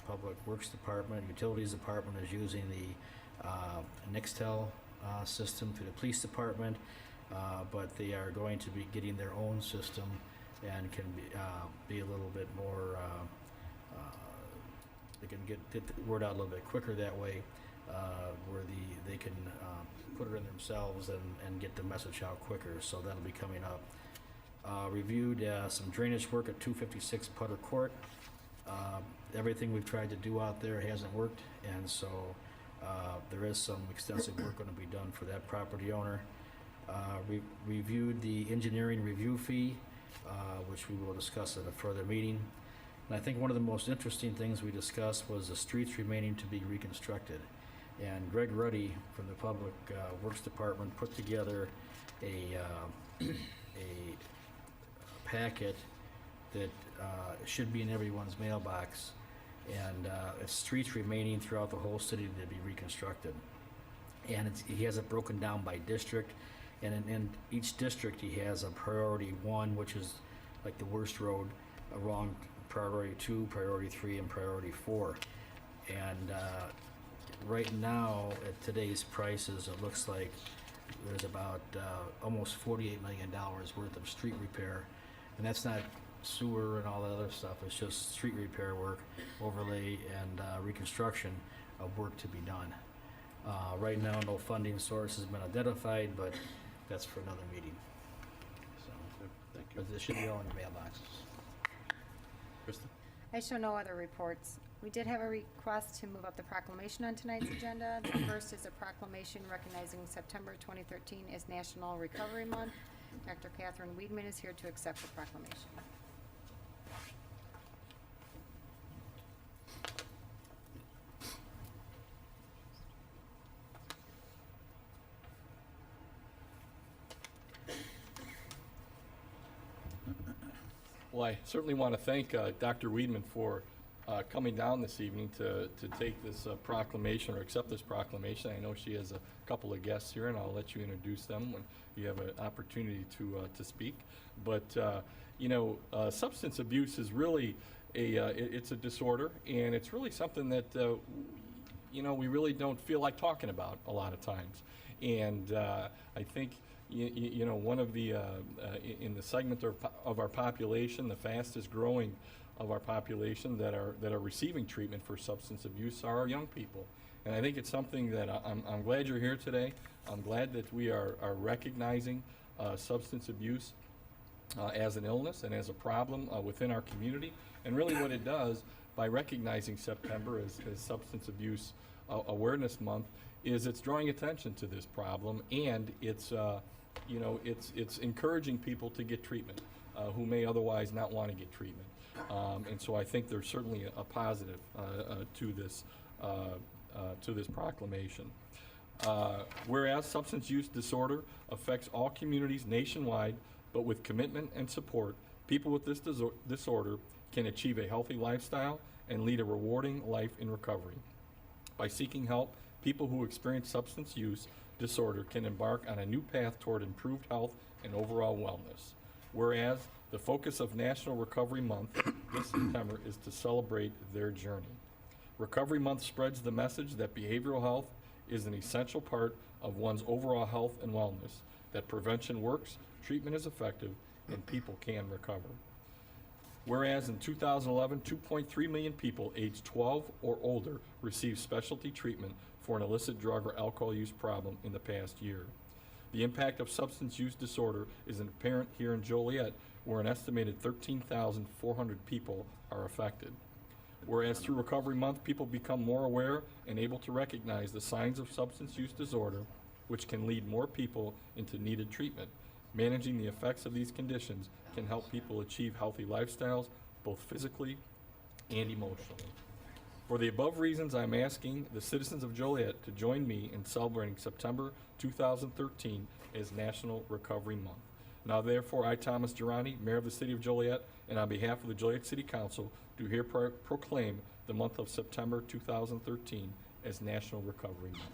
Speaker 1: Public Works Department, Utilities Department is using the Nextel system through the police department, but they are going to be getting their own system and can be a little bit more, they can get the word out a little bit quicker that way, where they can put it in themselves and get the message out quicker, so that'll be coming up. Reviewed some drainage work at 256 Putter Court. Everything we've tried to do out there hasn't worked, and so there is some extensive work going to be done for that property owner. Reviewed the engineering review fee, which we will discuss at a further meeting. And I think one of the most interesting things we discussed was the streets remaining to be reconstructed. And Greg Ruddy from the Public Works Department put together a packet that should be in everyone's mailbox, and it's streets remaining throughout the whole city to be reconstructed. And he has it broken down by district, and in each district he has a priority 1, which is like the worst road, along priority 2, priority 3, and priority 4. And right now, at today's prices, it looks like there's about almost $48 million worth of street repair, and that's not sewer and all that other stuff. It's just street repair work, overlay, and reconstruction of work to be done. Right now, no funding source has been identified, but that's for another meeting. So,
Speaker 7: Thank you.
Speaker 1: but this should be all in your mailboxes.
Speaker 7: Krista?
Speaker 4: I show no other reports. We did have a request to move up the proclamation on tonight's agenda. The first is a proclamation recognizing September 2013 as National Recovery Month. Dr. Catherine Weidman is here to accept the proclamation.
Speaker 8: Well, I certainly want to thank Dr. Weidman for coming down this evening to take this proclamation or accept this proclamation. I know she has a couple of guests here, and I'll let you introduce them when you have an opportunity to speak. But substance abuse is really it's a disorder, and it's really something that we really don't feel like talking about a lot of times. And I think one of the in the segment of our population, the fastest growing of our population that are receiving treatment for substance abuse are our young people. And I think it's something that I'm glad you're here today. I'm glad that we are recognizing substance abuse as an illness and as a problem within our community. And really what it does by recognizing September as Substance Abuse Awareness Month is it's drawing attention to this problem, and it's encouraging people to get treatment who may otherwise not want to get treatment. And so I think there's certainly a positive to this proclamation. Whereas substance use disorder affects all communities nationwide, but with commitment and support, people with this disorder can achieve a healthy lifestyle and lead a rewarding life in recovery. By seeking help, people who experience substance use disorder can embark on a new path toward improved health and overall wellness. Whereas the focus of National Recovery Month this September is to celebrate their journey. Recovery Month spreads the message that behavioral health is an essential part of one's overall health and wellness, that prevention works, treatment is effective, and people can recover. Whereas in 2011, 2.3 million people aged 12 or older received specialty treatment for an illicit drug or alcohol use problem in the past year. The impact of substance use disorder is apparent here in Joliet, where an estimated 13,400 people are affected. Whereas through Recovery Month, people become more aware and able to recognize the signs of substance use disorder, which can lead more people into needed treatment. Managing the effects of these conditions can help people achieve healthy lifestyles, both physically and emotionally. For the above reasons, I'm asking the citizens of Joliet to join me in celebrating September 2013 as National Recovery Month. Now therefore, I, Thomas Durrani, Mayor of the City of Joliet, and on behalf of the Joliet City Council, do hereby proclaim the month of September 2013 as National Recovery Month.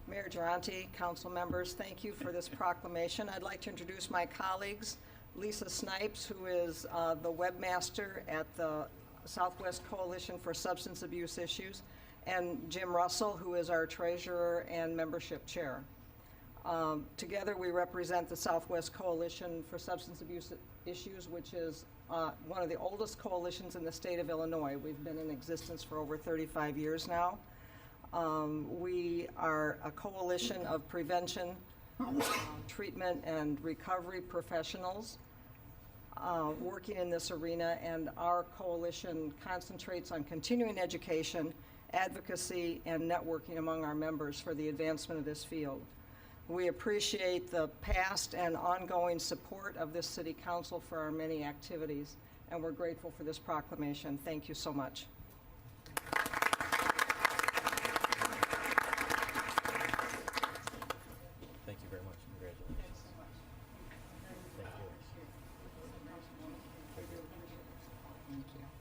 Speaker 12: Mayor Durante, council members, thank you for this proclamation. I'd like to introduce my colleagues, Lisa Snipes, who is the webmaster at the Southwest Coalition for Substance Abuse Issues, and Jim Russell, who is our treasurer and membership chair. Together, we represent the Southwest Coalition for Substance Abuse Issues, which is one of the oldest coalitions in the state of Illinois. We've been in existence for over 35 years now. We are a coalition of prevention, treatment, and recovery professionals working in this arena, and our coalition concentrates on continuing education, advocacy, and networking among our members for the advancement of this field. We appreciate the past and ongoing support of this City Council for our many activities, and we're grateful for this proclamation. Thank you so much.
Speaker 1: Thank you very much. Congratulations.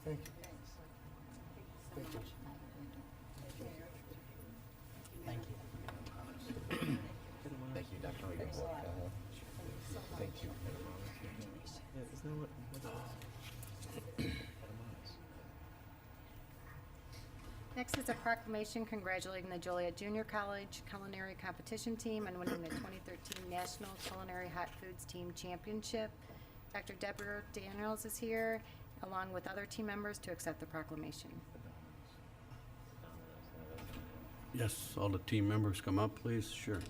Speaker 1: Thank you. Thank you. Thank you, Dr. Thank you.
Speaker 4: Next is a proclamation congratulating the Joliet Junior College Culinary Competition Team on winning the 2013 National Culinary Hot Foods Team Championship. Dr. Deborah Daniels is here, along with other team members, to accept the proclamation.
Speaker 7: Yes, all the team members come up, please. Sure.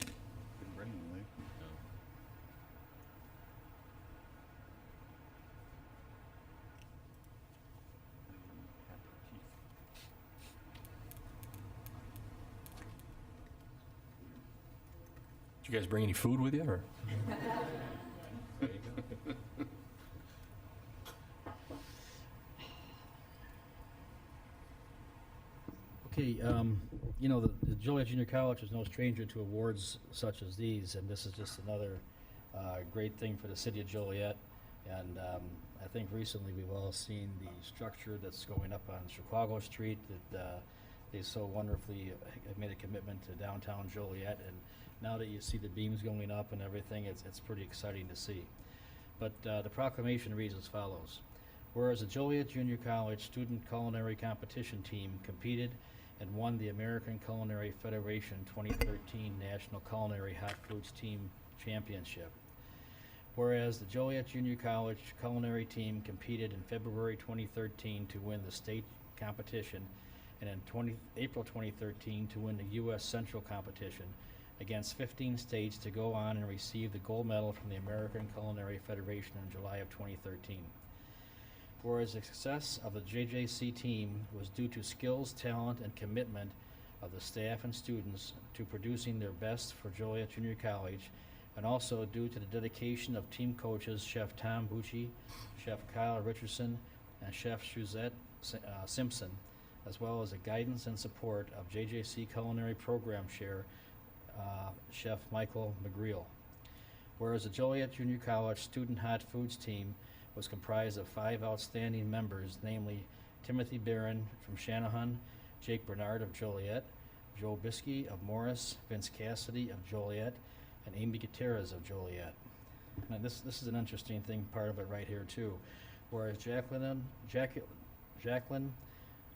Speaker 8: Did you guys bring any food with you, or?
Speaker 1: Okay, you know, the Joliet Junior College is no stranger to awards such as these, and this is just another great thing for the city of Joliet. And I think recently we've all seen the structure that's going up on Chicago Street that they so wonderfully have made a commitment to downtown Joliet. And now that you see the beams going up and everything, it's pretty exciting to see. But the proclamation reads as follows. Whereas the Joliet Junior College Student Culinary Competition Team competed and won the American Culinary Federation 2013 National Culinary Hot Foods Team Championship. Whereas the Joliet Junior College Culinary Team competed in February 2013 to win the state competition, and in April 2013 to win the U.S. Central competition against 15 states to go on and receive the gold medal from the American Culinary Federation in July of 2013. Whereas the success of the JJC team was due to skills, talent, and commitment of the staff and students to producing their best for Joliet Junior College, and also due to the dedication of team coaches Chef Tom Bucci, Chef Kyle Richardson, and Chef Suzette Simpson, as well as the guidance and support of JJC Culinary Program Chair Chef Michael McGreal. Whereas the Joliet Junior College Student Hot Foods team was comprised of 5 outstanding members, namely Timothy Barron from Shanahan, Jake Bernard of Joliet, Joe Biskey of Morris, Vince Cassidy of Joliet, and Amy Gutierrez of Joliet. Now this is an interesting thing, part of it right here too. Whereas Jacqueline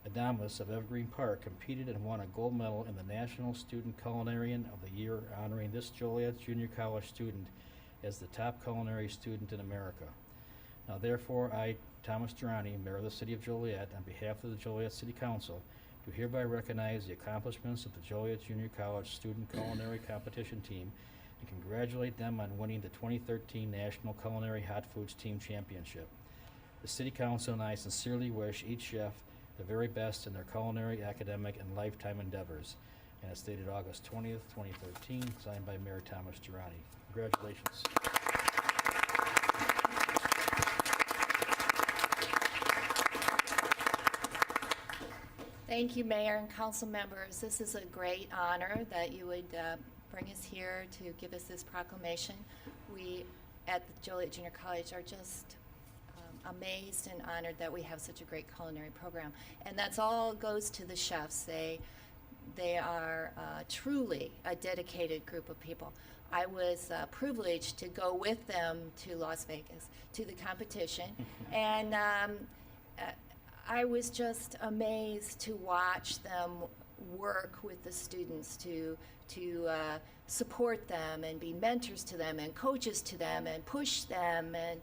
Speaker 1: Adamus of Evergreen Park competed and won a gold medal in the National Student Culinarian of the Year, honoring this Joliet Junior College student as the top culinary student in America. Now therefore, I, Thomas Durrani, Mayor of the City of Joliet, on behalf of the Joliet City Council, do hereby recognize the accomplishments of the Joliet Junior College Student Culinary Competition Team and congratulate them on winning the 2013 National Culinary Hot Foods Team Championship. The City Council and I sincerely wish each chef the very best in their culinary, academic, and lifetime endeavors. And it's dated August 20th, 2013, signed by Mayor Thomas Durrani. Congratulations.
Speaker 13: Thank you, Mayor and council members. This is a great honor that you would bring us here to give us this proclamation. We at the Joliet Junior College are just amazed and honored that we have such a great culinary program. And that's all goes to the chefs. They are truly a dedicated group of people. I was privileged to go with them to Las Vegas to the competition, and I was just amazed to watch them work with the students to support them and be mentors to them and coaches to them and push them. And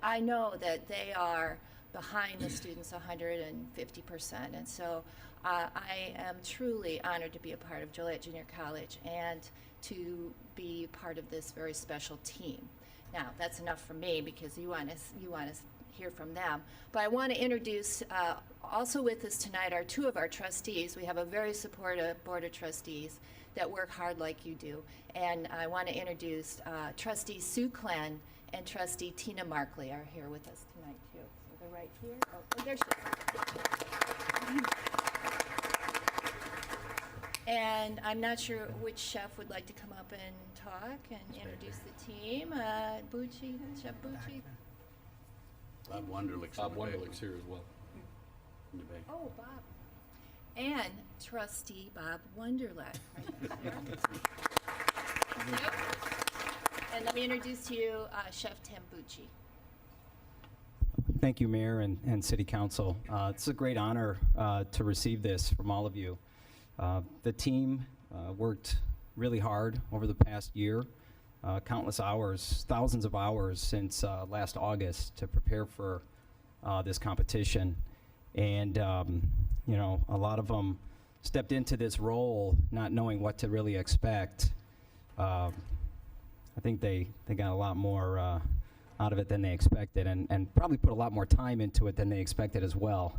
Speaker 13: I know that they are behind the students 150%. And so I am truly honored to be a part of Joliet Junior College and to be part of this very special team. Now, that's enough for me because you want to hear from them. But I want to introduce, also with us tonight are two of our trustees. We have a very supportive board of trustees that work hard like you do. And I want to introduce Trustee Sue Klenn and Trustee Tina Markley are here with us tonight too. So they're right here. Oh, there she is. And I'm not sure which chef would like to come up and talk and introduce the team. Bucci, Chef Bucci.
Speaker 7: Bob Wunderlich's
Speaker 8: Bob
Speaker 7: in the back.
Speaker 8: Wunderlich's here as well.
Speaker 7: In the back.
Speaker 13: Oh, Bob. And Trustee Bob Wunderlich. Right there. Thank you. And let me introduce to you Chef Tim Bucci.
Speaker 14: Thank you, Mayor and City Council. It's a great honor to receive this from all of you. The team worked really hard over the past year, countless hours, thousands of hours since last August to prepare for this competition. And, you know, a lot of them stepped into this role not knowing what to really expect. I think they got a lot more out of it than they expected and probably put a lot more time into it than they expected as well.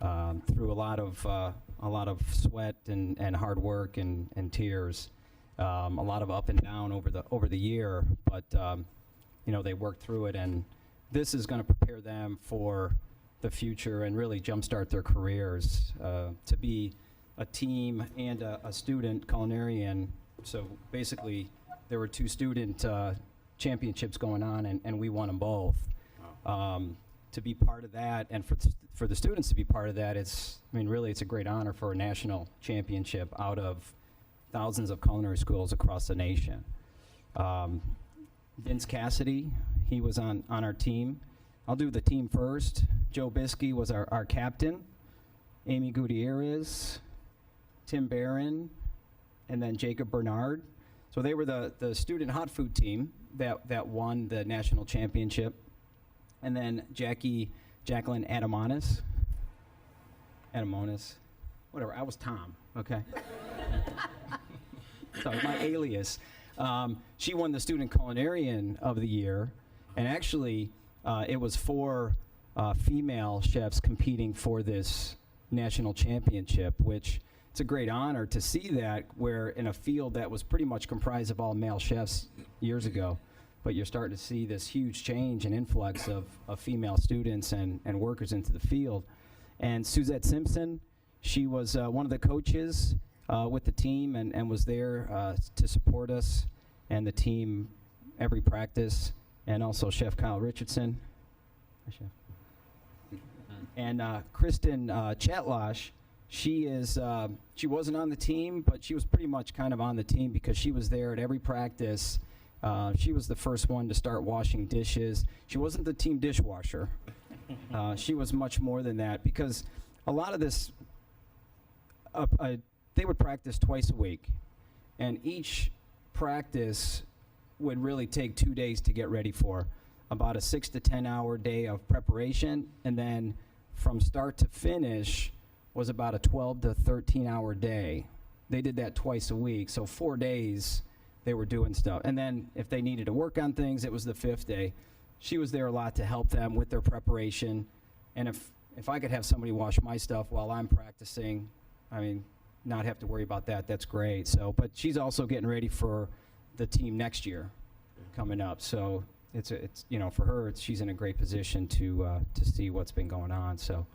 Speaker 14: Through a lot of sweat and hard work and tears, a lot of up and down over the year, but you know, they worked through it, and this is going to prepare them for the future and really jumpstart their careers. To be a team and a student culinarian, so basically there were 2 student championships going on, and we won them both. Wow. To be part of that, and for the students to be part of that, it's a great honor for a national championship out of thousands of culinary schools across the nation. Vince Cassidy, he was on our team. I'll do the team first. Joe Biskey was our captain. Amy Gutierrez, Tim Barron, and then Jacob Bernard. So they were the student hot food team that won the national championship. And then Jacqueline Adamonis, whatever, I was Tom, okay? Sorry, my alias. She won the Student Culinarian of the Year, and actually it was 4 female chefs competing for this national championship, which it's a great honor to see that, where in a field that was pretty much comprised of all male chefs years ago. But you're starting to see this huge change and influx of female students and workers into the field. And Suzette Simpson, she was one of the coaches with the team and was there to support us and the team every practice. And also Chef Kyle Richardson. Hi, Chef. And Kristen Chatlosh, she wasn't on the team, but she was pretty much kind of on the team because she was there at every practice. She was the first one to start washing dishes. She wasn't the team dishwasher. She was much more than that, because a lot of this, they would practice twice a week, and each practice would really take 2 days to get ready for. About a 6 to 10 hour day of preparation, and then from start to finish was about a 12 to 13 hour day. They did that twice a week, so 4 days they were doing stuff. And then if they needed to work on things, it was the 5th day. She was there a lot to help them with their preparation. And if I could have somebody wash my stuff while I'm practicing, not have to worry about that, that's great. So, but she's also getting ready for the team next year coming up. So it's for her, she's in a great position to see what's been going on. So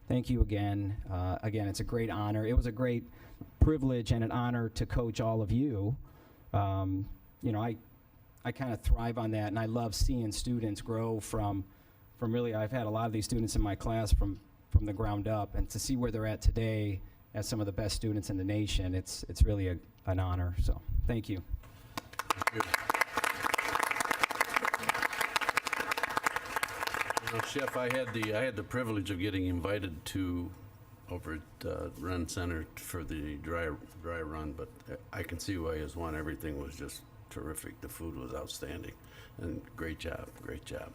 Speaker 14: thank you again. Again, it's a great honor. It was a great privilege and an honor to coach all of you. You know, I kind of thrive on that, and I love seeing students grow from really, I've had a lot of these students in my class from the ground up, and to see where they're at today as some of the best students in the nation, it's really an honor. So thank you.
Speaker 7: Thank you. You know, Chef, I had the privilege of getting invited to over at Run Center for the dry run, but I can see why as one. Everything was just terrific. The food was outstanding, and great job, great job.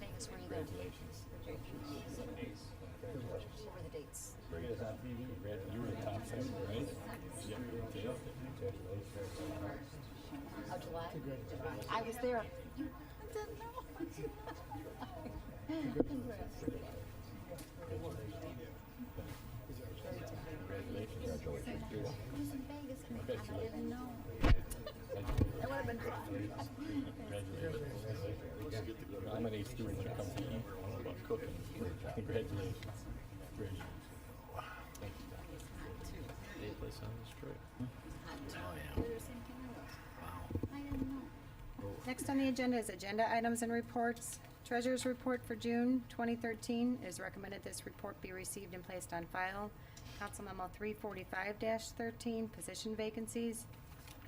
Speaker 13: Vegas, where are you going? What were the dates?
Speaker 8: You were the top fan, right?
Speaker 13: Oh, July? I was there. I didn't know. It was in Vegas, and I didn't know. That would have been fun.
Speaker 8: How many students are coming to eat about cooking? Congratulations. Great. Thank you. Any place on this trip?
Speaker 13: I didn't know.
Speaker 4: Next on the agenda is agenda items and reports. Treasurer's report for June 2013. It is recommended this report be received and placed on file. Council Memo 345-13, position vacancies.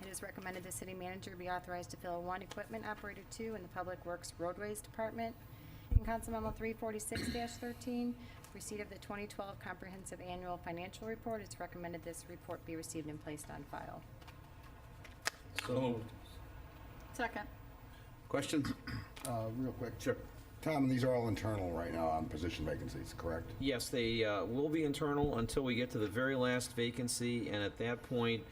Speaker 4: It is recommended the city manager be authorized to fill one equipment operator 2 in the Public Works Roadways Department. In Council Memo 346-13, receipt of the 2012 Comprehensive Annual Financial Report. It's recommended this report be received and placed on file.
Speaker 8: So moved.
Speaker 5: Second.
Speaker 7: Questions?
Speaker 3: Real quick. Sure. Tom, these are all internal right now on position vacancies, correct?
Speaker 10: Yes, they will be internal until we get to the very last vacancy, and at that point,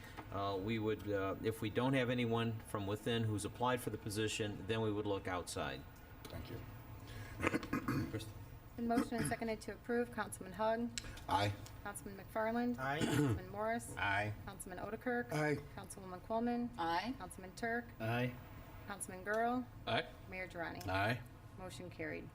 Speaker 10: we would, if we don't have anyone from within who's applied for the position, then we would look outside.
Speaker 3: Thank you.
Speaker 4: Been motion and seconded to approve. Councilman Hug.
Speaker 3: Aye.
Speaker 4: Councilman McFarland.
Speaker 9: Aye.
Speaker 4: Councilman Morris.
Speaker 11: Aye.
Speaker 4: Councilman Otterkirk.
Speaker 9: Aye.
Speaker 4: Councilwoman Coleman.
Speaker 5: Aye.
Speaker 4: Councilman Turk.
Speaker 1: Aye.
Speaker 4: Councilman Girl.
Speaker 8: Aye.
Speaker 4: Mayor Durrani.
Speaker 7: Aye.
Speaker 4: Motion carried.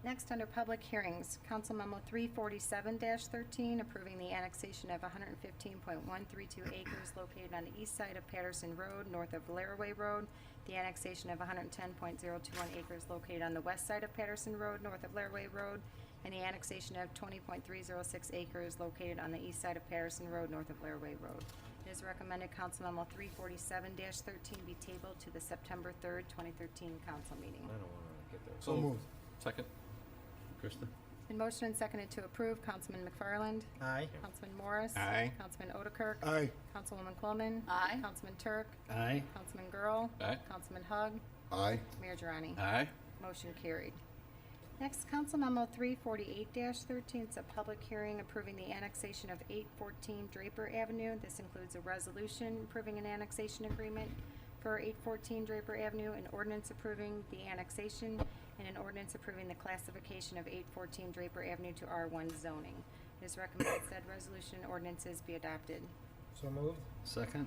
Speaker 4: Next, under public hearings, Council Memo 347-13, approving the annexation of 115.132 acres located on the east side of Patterson Road, north of Laraway Road, the annexation of 110.021 acres located on the west side of Patterson Road, north of Laraway Road, and the annexation of 20.306 acres located on the east side of Patterson Road, north of Laraway Road. It is recommended Council Memo 347-13 be tabled to the September 3rd, 2013 council meeting.
Speaker 8: So moved. Second.
Speaker 7: Krista?
Speaker 4: Been motion and seconded to approve. Councilman McFarland.
Speaker 9: Aye.
Speaker 4: Councilman Morris.
Speaker 11: Aye.
Speaker 4: Councilman Otterkirk.
Speaker 9: Aye.
Speaker 4: Councilwoman Coleman.
Speaker 5: Aye.
Speaker 4: Councilman Turk.
Speaker 1: Aye.
Speaker 4: Councilman Girl.
Speaker 8: Aye.
Speaker 4: Councilman Hug.
Speaker 3: Aye.
Speaker 4: Mayor Durrani.
Speaker 7: Aye.
Speaker 4: Motion carried. Next, Council Memo 348-13, it's a public hearing approving the annexation of 814 Draper Avenue. This includes a resolution approving an annexation agreement for 814 Draper Avenue, an ordinance approving the annexation, and an ordinance approving the classification of 814 Draper Avenue to R1 zoning. It is recommended said resolution and ordinances be adopted.
Speaker 9: So moved.
Speaker 1: Second.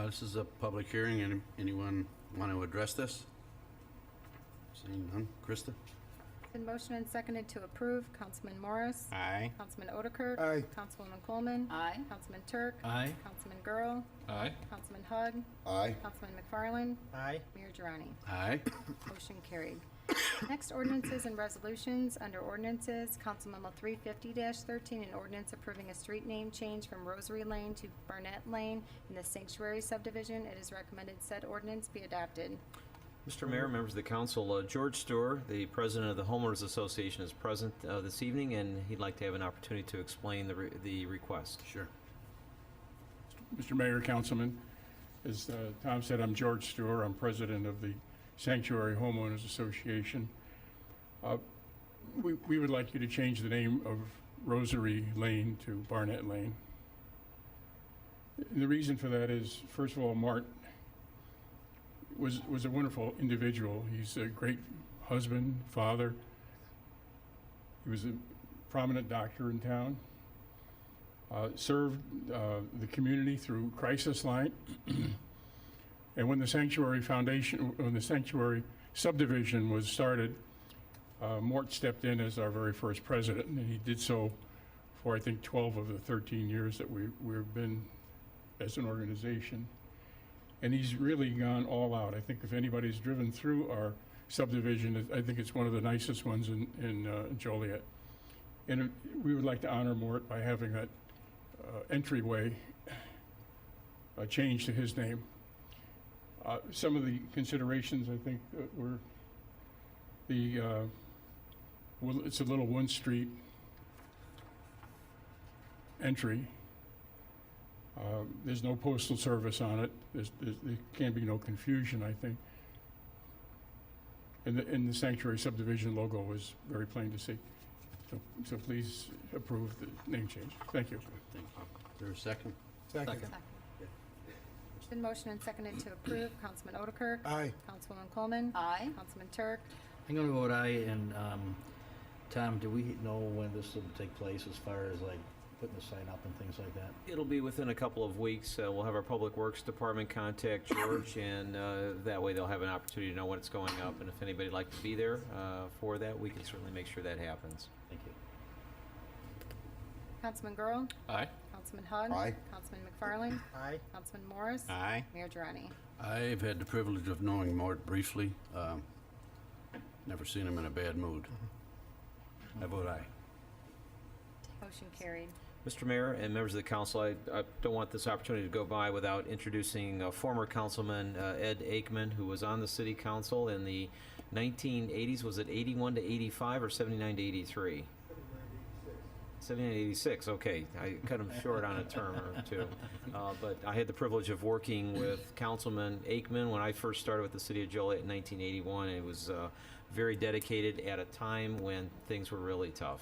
Speaker 7: This is a public hearing. Anyone want to address this? Seeing none. Krista?
Speaker 4: Been motion and seconded to approve. Councilman Morris.
Speaker 11: Aye.
Speaker 4: Councilman Otterkirk.
Speaker 9: Aye.
Speaker 4: Councilwoman Coleman.
Speaker 5: Aye.
Speaker 4: Councilman Turk.
Speaker 1: Aye.
Speaker 4: Councilman Girl.
Speaker 8: Aye.
Speaker 4: Councilman Hug.
Speaker 3: Aye.
Speaker 4: Councilman McFarland.
Speaker 9: Aye.
Speaker 4: Mayor Durrani.
Speaker 7: Aye.
Speaker 4: Motion carried. Next, ordinances and resolutions. Under ordinances, Council Memo 350-13, an ordinance approving a street name change from Rosary Lane to Barnett Lane in the Sanctuary subdivision. It is recommended said ordinance be adopted.
Speaker 10: Mr. Mayor, members of the council, George Stewart, the president of the Homeowners Association, is present this evening, and he'd like to have an opportunity to explain the request.
Speaker 7: Sure.
Speaker 15: Mr. Mayor, Councilman, as Tom said, I'm George Stewart. I'm president of the Sanctuary Homeowners Association. We would like you to change the name of Rosary Lane to Barnett Lane. And the reason for that is, first of all, Mart was a wonderful individual. He's a great husband, father. He was prominent doctor in town. Served the community through crisis line. And when the Sanctuary subdivision was started, Mort stepped in as our very first president, and he did so for, I think, 12 of the 13 years that we've been as an organization. And he's really gone all out. I think if anybody's driven through our subdivision, I think it's one of the nicest ones in Joliet. And we would like to honor Mort by having that entryway changed to his name. Some of the considerations, I think, were it's a little one-street entry. There's no postal service on it. There can be no confusion, I think. And the Sanctuary Subdivision logo was very plain to see. So please approve the name change. Thank you.
Speaker 7: Thank you. Is there a second?
Speaker 9: Second.
Speaker 4: It's been motioned and seconded to approve. Councilman Otterkirk.
Speaker 9: Aye.
Speaker 4: Councilwoman Coleman.
Speaker 5: Aye.
Speaker 4: Councilman Turk.
Speaker 1: I'm going to vote aye, and Tom, do we know when this will take place as far as like putting the sign up and things like that?
Speaker 10: It'll be within a couple of weeks. We'll have our Public Works Department contact George, and that way they'll have an opportunity to know when it's going up. And if anybody'd like to be there for that, we can certainly make sure that happens.
Speaker 1: Thank you.
Speaker 4: Councilman Girl.
Speaker 8: Aye.
Speaker 4: Councilman Hug.
Speaker 3: Aye.
Speaker 4: Councilman McFarland.
Speaker 9: Aye.
Speaker 4: Councilman Morris.
Speaker 11: Aye.
Speaker 4: Mayor Durrani.
Speaker 7: I've had the privilege of knowing Mort briefly. Never seen him in a bad mood. I vote aye.
Speaker 4: Motion carried.
Speaker 10: Mr. Mayor and members of the council, I don't want this opportunity to go by without introducing former Councilman Ed Aikman, who was on the city council in the 1980s. Was it 81 to 85 or 79 to 83? 79 to 86, okay. I cut him short on a term or two. But I had the privilege of working with Councilman Aikman when I first started with the city of Joliet in 1981. It was very dedicated at a time when things were really tough.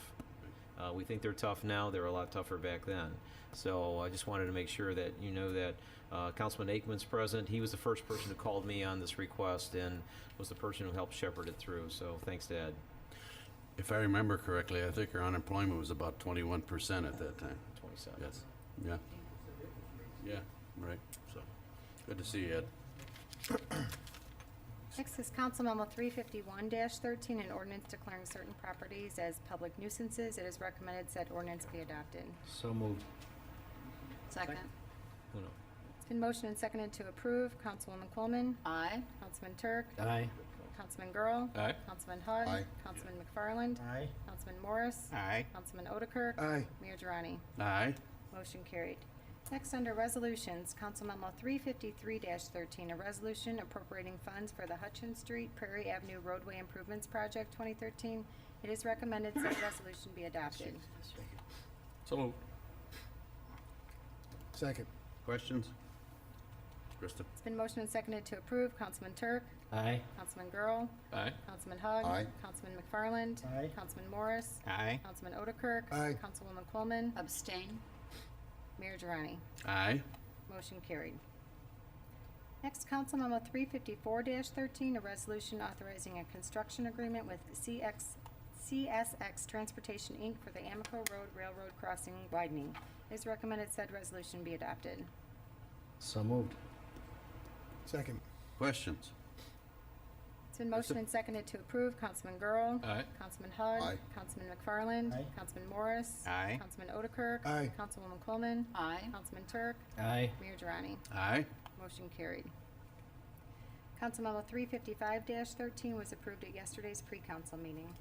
Speaker 10: We think they're tough now. They were a lot tougher back then. So I just wanted to make sure that you know that Councilman Aikman's present. He was the first person who called me on this request and was the person who helped shepherd it through. So thanks to Ed.
Speaker 7: If I remember correctly, I think our unemployment was about 21% at that time.
Speaker 10: 27.
Speaker 7: Yes. Yeah. Yeah, right. So, good to see you, Ed.
Speaker 4: Next is Council Memo 351-13, an ordinance declaring certain properties as public nuisances. It is recommended said ordinance be adopted.
Speaker 1: So moved.
Speaker 5: Second.
Speaker 4: It's been motioned and seconded to approve. Councilwoman Coleman.
Speaker 5: Aye.
Speaker 4: Councilman Turk.
Speaker 1: Aye.
Speaker 4: Councilman Girl.
Speaker 8: Aye.
Speaker 4: Councilman Hug.
Speaker 3: Aye.
Speaker 4: Councilman McFarland.
Speaker 9: Aye.
Speaker 4: Councilman Morris.
Speaker 11: Aye.
Speaker 4: Councilman Otterkirk.
Speaker 9: Aye.
Speaker 4: Mayor Durrani.
Speaker 7: Aye.
Speaker 4: Motion carried. Next, under resolutions, Council Memo 353-13, a resolution appropriating funds for the Hutchins Street Prairie Avenue Roadway Improvements Project 2013. It is recommended said resolution be adopted.
Speaker 8: So moved.
Speaker 9: Second.
Speaker 7: Questions? Krista?
Speaker 4: It's been motioned and seconded to approve. Councilman Turk.
Speaker 1: Aye.
Speaker 4: Councilman Girl.
Speaker 8: Aye.
Speaker 4: Councilman Hug.
Speaker 3: Aye.
Speaker 4: Councilman McFarland.
Speaker 9: Aye.
Speaker 4: Councilman Morris.
Speaker 11: Aye.
Speaker 4: Councilman Otterkirk.
Speaker 9: Aye.
Speaker 4: Councilwoman Coleman.
Speaker 5: Abstain.
Speaker 4: Mayor Durrani.
Speaker 7: Aye.
Speaker 4: Motion carried. Next, Council Memo 354-13, a resolution authorizing a construction agreement with CSX Transportation, Inc. for the Amico Road Railroad Crossing widening. It is recommended said resolution be adopted.
Speaker 1: So moved.
Speaker 9: Second.
Speaker 7: Questions?
Speaker 4: It's been motioned and seconded to approve. Councilman Girl.
Speaker 8: Aye.
Speaker 4: Councilman Hug.
Speaker 3: Aye.
Speaker 4: Councilman McFarland.
Speaker 9: Aye.
Speaker 4: Councilman Morris.
Speaker 11: Aye.
Speaker 4: Councilman Otterkirk.
Speaker 9: Aye.
Speaker 4: Councilwoman Coleman.
Speaker 5: Aye.
Speaker 4: Councilman Turk.
Speaker 1: Aye.
Speaker 4: Mayor Durrani.
Speaker 7: Aye.
Speaker 4: Motion carried. Council Memo 355-13 was approved at yesterday's pre-council meeting.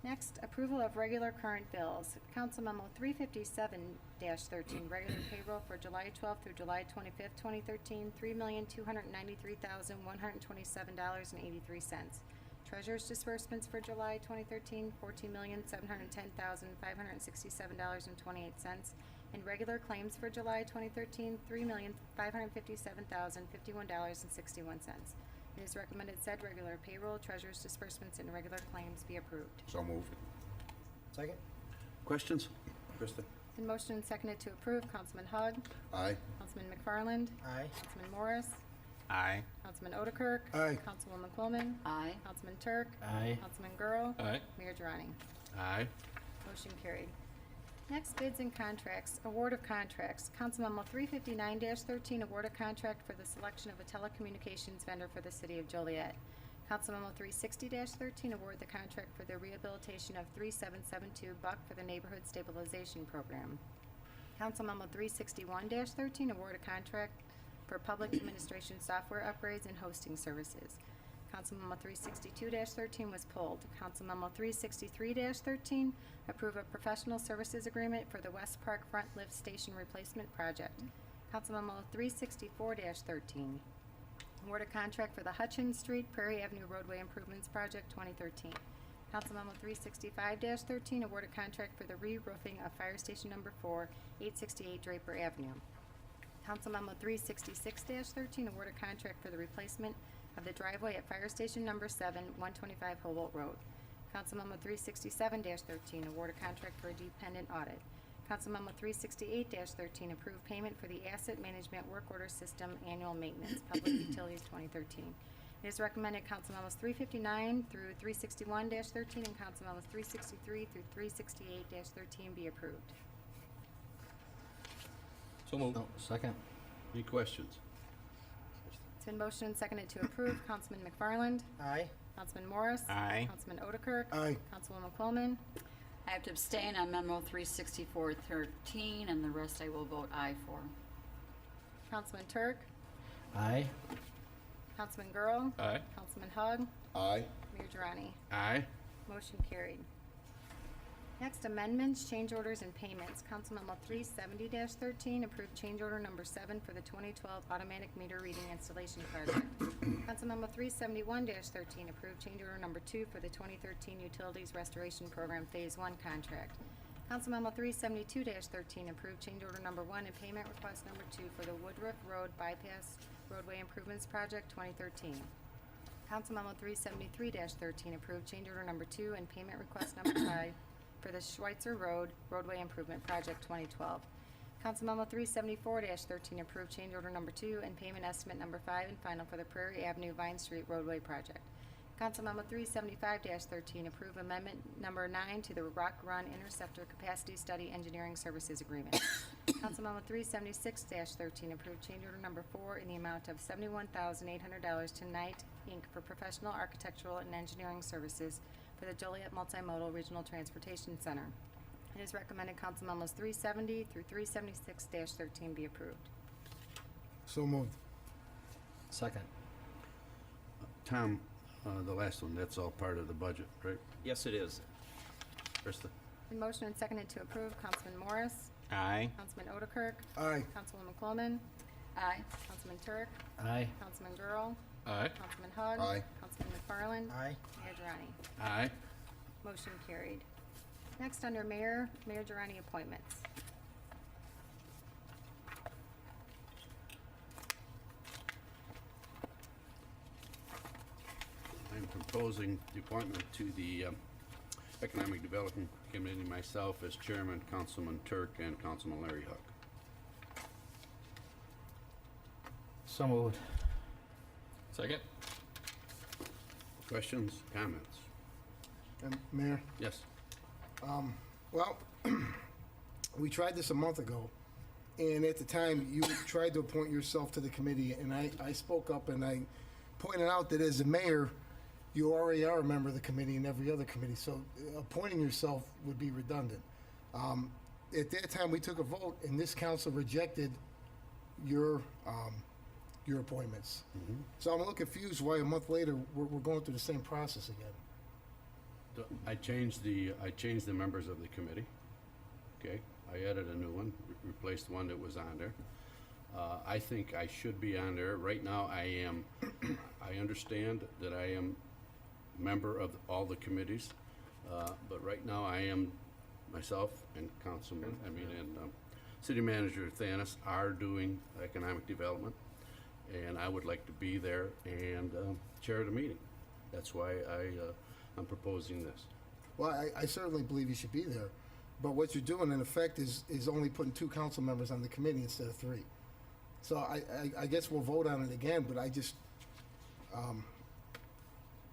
Speaker 4: Next, approval of regular current bills. Council Memo 357-13, regular payroll for July 12th through July 25th, 2013, $3,293,127.83. Treasurer's disbursements for July 2013, $14,710,567.28. And regular claims for July 2013, $3,557,051.61. It is recommended said regular payroll, treasurer's disbursements, and regular claims be approved.
Speaker 3: So moved.
Speaker 9: Second.
Speaker 7: Questions? Krista?
Speaker 4: In motion and seconded to approve, Councilman Hug.
Speaker 3: Aye.
Speaker 4: Councilman McFarland.
Speaker 9: Aye.
Speaker 4: Councilman Morris.
Speaker 11: Aye.
Speaker 4: Councilman Otterkirk.
Speaker 9: Aye.
Speaker 4: Councilwoman Coleman.
Speaker 5: Aye.
Speaker 4: Councilman Turk.
Speaker 1: Aye.
Speaker 4: Councilman Girl.
Speaker 8: Aye.
Speaker 4: Mayor Durrani.
Speaker 7: Aye.
Speaker 4: Motion carried. Next, bids and contracts. Award of contracts. Council Memo 359-13, award a contract for the selection of a telecommunications vendor for the city of Joliet. Council Memo 360-13, award the contract for the rehabilitation of 3772 Buck for the Neighborhood Stabilization Program. Council Memo 361-13, award a contract for public administration software upgrades and hosting services. Council Memo 362-13 was pulled. Council Memo 363-13, approve a professional services agreement for the West Park Front Lift Station Replacement Project. Council Memo 364-13, award a contract for the Hutchins Street Prairie Avenue Roadway Improvements Project 2013. Council Memo 365-13, award a contract for the re-roofing of Fire Station Number 4, 868 Draper Avenue. Council Memo 366-13, award a contract for the replacement of the driveway at Fire Station Number 7, 125 Hobart Road. Council Memo 367-13, award a contract for a dependent audit. Council Memo 368-13, approve payment for the Asset Management Work Order System Annual Maintenance, Public Utilities 2013. It is recommended Council Memos 359 through 361-13 and Council Memos 363 through 368-13 be approved.
Speaker 8: So moved.
Speaker 1: No, second.
Speaker 7: Any questions?
Speaker 4: It's been motioned and seconded to approve. Councilman McFarland?
Speaker 9: Aye.
Speaker 4: Councilman Morris?
Speaker 11: Aye.
Speaker 4: Councilman Otterkirk?
Speaker 3: Aye.
Speaker 4: Councilwoman Quillman?
Speaker 5: I have to abstain on Memo 364-13, and the rest I will vote aye for.
Speaker 4: Councilman Turk?
Speaker 1: Aye.
Speaker 4: Councilman Girl?
Speaker 8: Aye.
Speaker 4: Councilman Hug?
Speaker 3: Aye.
Speaker 4: Mayor Durrani?
Speaker 7: Aye.
Speaker 4: Motion carried. Next, amendments, change orders, and payments. Council Memo 370-13, approved change order number 7 for the 2012 automatic meter reading installation project. Council Memo 371-13, approved change order number 2 for the 2013 Utilities Restoration Program Phase 1 contract. Council Memo 372-13, approved change order number 1 and payment request number 2 for the Woodruff Road Bypass Roadway Improvements Project 2013. Council Memo 373-13, approved change order number 2 and payment request number 5 for the Schweitzer Road Roadway Improvement Project 2012. Council Memo 374-13, approved change order number 2 and payment estimate number 5 and final for the Prairie Avenue Vine Street Roadway Project. Council Memo 375-13, approve amendment number 9 to the Rock Run Interceptor Capacity Study Engineering Services Agreement. Council Memo 376-13, approve change order number 4 in the amount of $71,800 to Knight, Inc. for professional architectural and engineering services for the Joliet Multimodal Regional Transportation Center. It is recommended Council Memos 370 through 376-13 be approved.
Speaker 3: So moved.
Speaker 1: Second.
Speaker 7: Tom, the last one, that's all part of the budget, right?
Speaker 14: Yes, it is.
Speaker 7: Krista?
Speaker 4: Been motioned and seconded to approve. Councilman Morris?
Speaker 11: Aye.
Speaker 4: Councilman Otterkirk?
Speaker 3: Aye.
Speaker 4: Councilwoman Coleman?
Speaker 5: Aye.
Speaker 4: Councilman Turk?
Speaker 1: Aye.
Speaker 4: Councilman Girl?
Speaker 8: Aye.
Speaker 4: Councilman Hugg?
Speaker 3: Aye.
Speaker 4: Councilman McFarland?
Speaker 9: Aye.
Speaker 4: Mayor Durrani?
Speaker 7: Aye.
Speaker 4: Motion carried. Next, under Mayor Durrani appointments.
Speaker 7: I'm proposing the appointment to the Economic Development Committee, myself as chairman, Councilman Turk, and Councilman Larry Huck.
Speaker 1: So moved.
Speaker 8: Second?
Speaker 7: Questions, comments?
Speaker 16: Mayor,
Speaker 7: Yes.
Speaker 16: well, we tried this a month ago, and at the time, you tried to appoint yourself to the committee, and I spoke up and I pointed out that as a mayor, you already are a member of the committee and every other committee, so appointing yourself would be redundant. At that time, we took a vote, and this council rejected your appointments. So I'm a little confused why a month later, we're going through the same process again.
Speaker 7: I changed the members of the committee. Okay, I added a new one, replaced one that was on there. I think I should be on there. Right now, I understand that I am a member of all the committees, but right now I am, myself and City Manager Thanis are doing economic development, and I would like to be there and chair the meeting. That's why I'm proposing this.
Speaker 16: Well, I certainly believe you should be there, but what you're doing in effect is only putting 2 council members on the committee instead of 3. So I guess we'll vote on it again, but I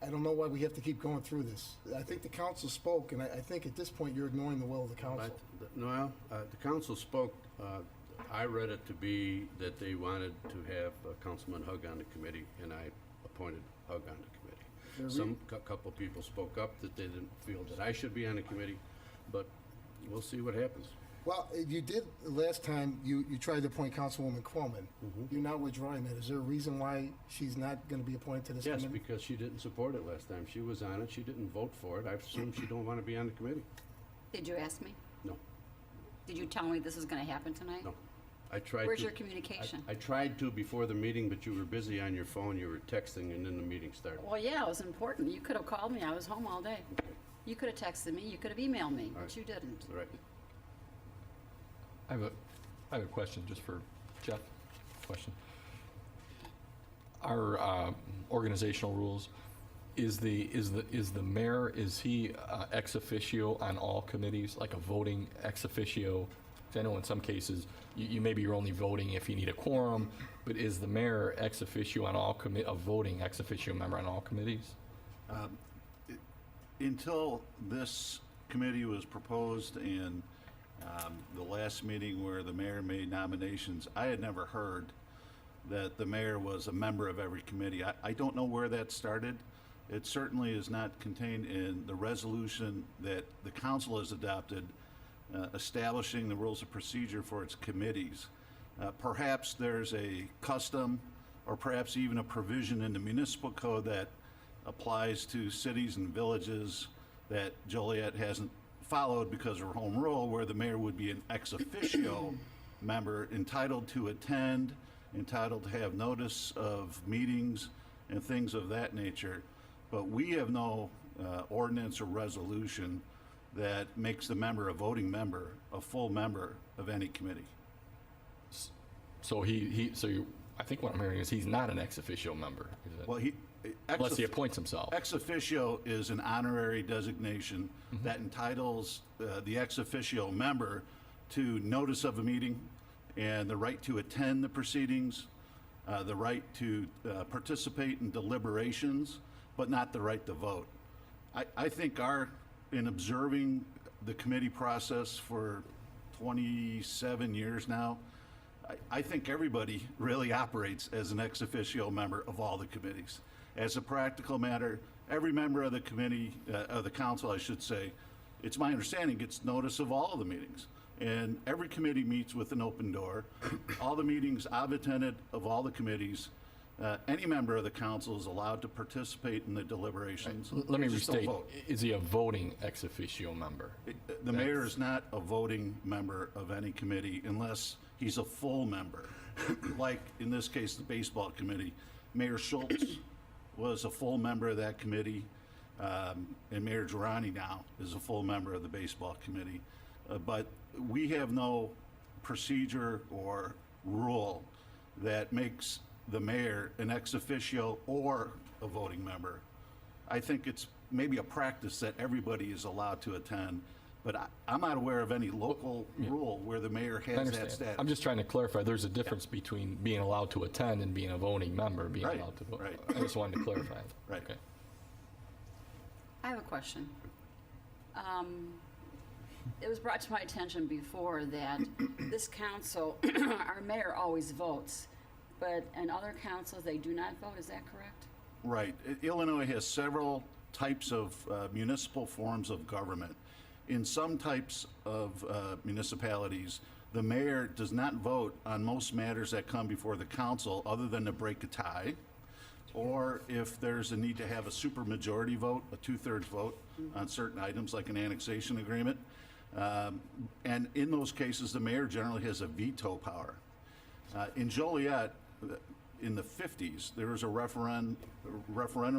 Speaker 16: I don't know why we have to keep going through this. I think the council spoke, and I think at this point, you're ignoring the will of the council.
Speaker 7: Noel, the council spoke, I read it to be that they wanted to have Councilman Hug on the committee, and I appointed Hug on the committee. Couple people spoke up that they didn't feel that I should be on the committee, but we'll see what happens.
Speaker 16: Well, you did, last time, you tried to appoint Councilwoman Quillman. You're now withdrawing that. Is there a reason why she's not going to be appointed to this
Speaker 7: Yes,
Speaker 16: committee?
Speaker 7: because she didn't support it last time. She was on it. She didn't vote for it. I assume she don't want to be on the committee.
Speaker 5: Did you ask me?
Speaker 7: No,
Speaker 5: Did you tell me this is going to happen tonight?
Speaker 7: no. I tried
Speaker 5: Where's
Speaker 7: to-
Speaker 5: your communication?
Speaker 7: I tried to before the meeting, but you were busy on your phone. You were texting, and then the meeting started.
Speaker 5: Well, yeah, it was important. You could have called me. I was home all day. You could have texted me. You could have emailed me,
Speaker 7: All
Speaker 5: but
Speaker 7: right.
Speaker 5: you didn't.
Speaker 7: All right.
Speaker 8: I have a question just for Jeff. Question. Our organizational rules, is the mayor, is he ex officio on all committees, like a voting ex officio? 'Cause I know in some cases, you maybe you're only voting if you need a quorum, but is the mayor ex officio on all a voting ex officio member on all committees?
Speaker 17: Until this committee was proposed and the last meeting where the mayor made nominations, I had never heard that the mayor was a member of every committee. I don't know where that started. It certainly is not contained in the resolution that the council has adopted establishing the rules of procedure for its committees. Perhaps there's a custom or perhaps even a provision in the municipal code that applies to cities and villages that Joliet hasn't followed because of her home rule, where the mayor would be an ex officio member entitled to attend, entitled to have notice of meetings and things of that nature. But we have no ordinance or resolution that makes the member a voting member, a full member of any committee.
Speaker 8: So I think what I'm hearing is he's not an ex officio member. Is that-
Speaker 17: Well,
Speaker 8: Unless he appoints himself.
Speaker 17: Ex officio is an honorary designation that entitles the ex officio member to notice of a meeting and the right to attend the proceedings, the right to participate in deliberations, but not the right to vote. I think in observing the committee process for 27 years now, I think everybody really operates as an ex officio member of all the committees. As a practical matter, every member of the committee, of the council, I should say, it's my understanding, gets notice of all of the meetings. And every committee meets with an open door. All the meetings I've attended of all the committees, any member of the council is allowed to participate in the deliberations.
Speaker 8: Let me
Speaker 17: They just don't
Speaker 8: restate,
Speaker 17: vote.
Speaker 8: is he a voting ex officio member?
Speaker 17: The mayor is not a voting member of any committee unless he's a full member. Like, in this case, the baseball committee, Mayor Schultz was a full member of that committee, and Mayor Girani now is a full member of the baseball committee. But we have no procedure or rule that makes the mayor an ex officio or a voting member. I think it's maybe a practice that everybody is allowed to attend, but I'm not aware of any local rule where the mayor
Speaker 8: I
Speaker 17: has that
Speaker 8: understand.
Speaker 17: status.
Speaker 8: I'm just trying to clarify, there's a difference between being allowed to attend and being a voting member, being
Speaker 17: Right,
Speaker 8: allowed to vote.
Speaker 17: right.
Speaker 8: I just wanted to clarify.
Speaker 17: Right.
Speaker 8: Okay.
Speaker 5: I have a question. It was brought to my attention before that this council, our mayor always votes, but in other councils, they do not vote. Is that correct?
Speaker 17: Right. Illinois has several types of municipal forms of government. In some types of municipalities, the mayor does not vote on most matters that come before the council other than to break a tie, or if there's a need to have a supermajority vote, a two-thirds vote on certain items like an annexation agreement. And in those cases, the mayor generally has a veto power. In Joliet, in the 50s, there was a referendum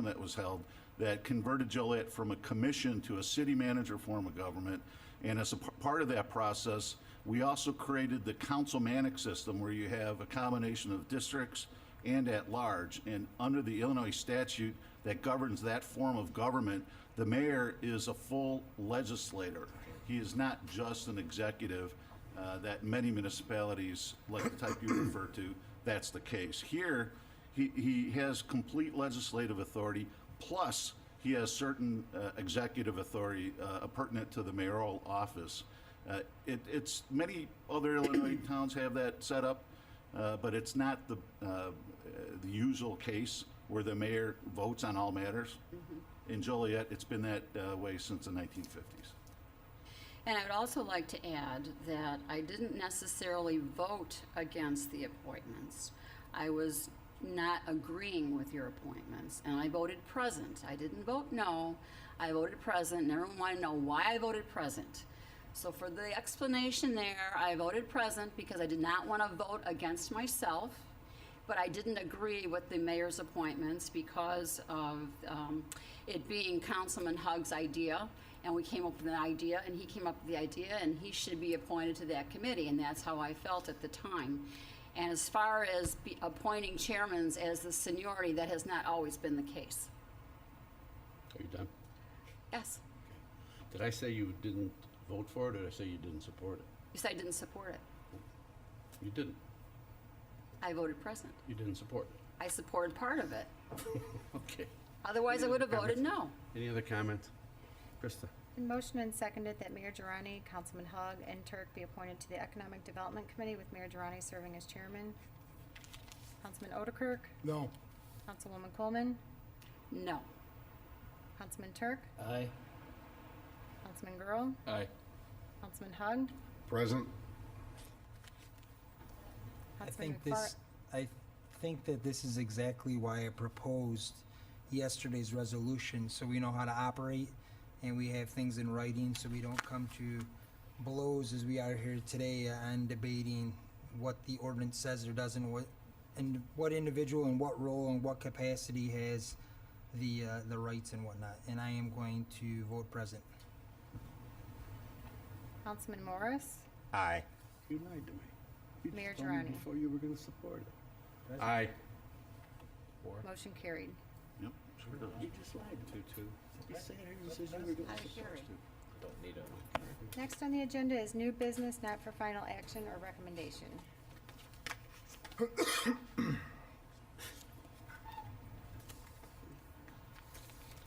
Speaker 17: that was held that converted Joliet from a commission to a city manager form of government. And as a part of that process, we also created the councilmanic system where you have a combination of districts and at large. And under the Illinois statute that governs that form of government, the mayor is a full legislator. He is not just an executive that many municipalities, like the type you refer to, that's the case. Here, he has complete legislative authority, Plus, he has certain executive authority pertinent to the mayoral office. It's many other Illinois towns have that set up, but it's not the usual case where the mayor votes on all matters. In Joliet, it's been that way since the 1950s.
Speaker 5: And I would also like to add that I didn't necessarily vote against the appointments. I was not agreeing with your appointments, and I voted present. I didn't vote no, I voted present, and everyone wanted to know why I voted present. So for the explanation there, I voted present because I did not want to vote against myself, but I didn't agree with the mayor's appointments because of it being Councilman Hugg's idea, and we came up with an idea, and he came up with the idea, and he should be appointed to that committee, and that's how I felt at the time. And as far as appointing chairmen as the seniority, that has not always been the case.
Speaker 7: Are you done?
Speaker 5: Yes.
Speaker 7: Did I say you didn't vote for it, or did I say you didn't support it?
Speaker 5: You said I didn't support it.
Speaker 7: You didn't.
Speaker 5: I voted present.
Speaker 7: You didn't support
Speaker 5: I supported part of it.
Speaker 7: it. Okay.
Speaker 5: Otherwise, I would have voted no.
Speaker 7: Any other comments? Krista?
Speaker 4: Been motioned and seconded that Mayor Girani, Councilman Hogg, and Turk be appointed to the Economic Development Committee with Mayor Girani serving as chairman. Councilman Otterkirk?
Speaker 16: No.
Speaker 4: Councilwoman Coleman?
Speaker 5: No.
Speaker 4: Councilman Turk?
Speaker 1: Aye.
Speaker 4: Councilman Girl?
Speaker 8: Aye.
Speaker 4: Councilman Hogg?
Speaker 3: Present.
Speaker 4: Councilman
Speaker 9: I think that this is exactly why I proposed yesterday's resolution, so we know how to operate and we have things in writing, so we don't come to blows as we are here today on debating what the ordinance says or doesn't, and what individual and what role and what capacity has the rights and whatnot. And I am going to vote present.
Speaker 4: Councilman Morris?
Speaker 11: Aye.
Speaker 7: You lied to me. You
Speaker 4: Mayor
Speaker 7: just told me
Speaker 4: Girani.
Speaker 7: before you were going to support it.
Speaker 8: Aye.
Speaker 4: Motion carried.
Speaker 17: Yep, sure does.
Speaker 7: You just lied to me. You sat here and said you were going to support it.
Speaker 4: Next on the agenda is new business not for final action or recommendation.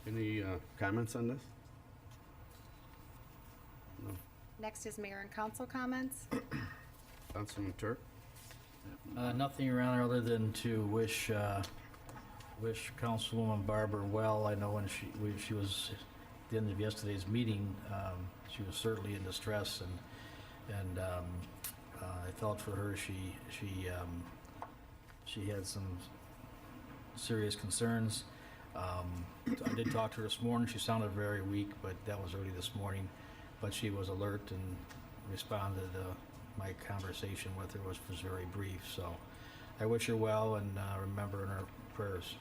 Speaker 7: Any comments on this? No.
Speaker 4: Next is mayor and council comments.
Speaker 7: Councilman Turk?
Speaker 1: Nothing around there other than to wish Councilwoman Barber well. I know when she was at the end of yesterday's meeting, she was certainly in distress, and I felt for her. She had some serious concerns. I did talk to her this morning. She sounded very weak, but that was early this morning. But she was alert and responded. My conversation with her was very brief. So I wish her well and remember her in our prayers.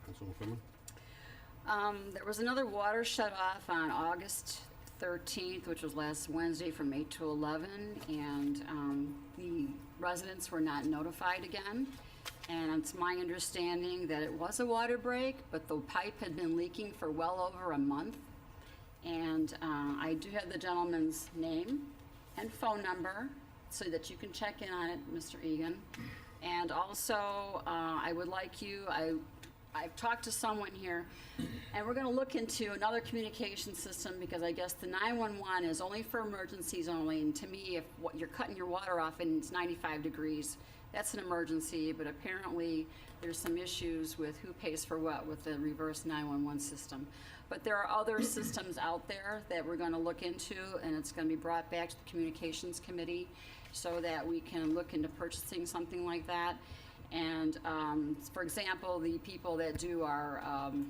Speaker 7: Councilman Quinlan?
Speaker 5: There was another water shut off on August 13th, which was last Wednesday from 8 to 11, and the residents were not notified again. And it's my understanding that it was a water break, but the pipe had been leaking for well over a month. And I do have the gentleman's name and phone number so that you can check in on it, Mr. Egan. And also, I would like you, I've talked to someone here, and we're going to look into another communication system because I guess the 911 is only for emergencies only. And to me, if you're cutting your water off and it's 95 degrees, that's an emergency. But apparently, there's some issues with who pays for what with the reverse 911 system. But there are other systems out there that we're going to look into, and it's going to be brought back to the Communications Committee so that we can look into purchasing something like that. And for example, the people that do our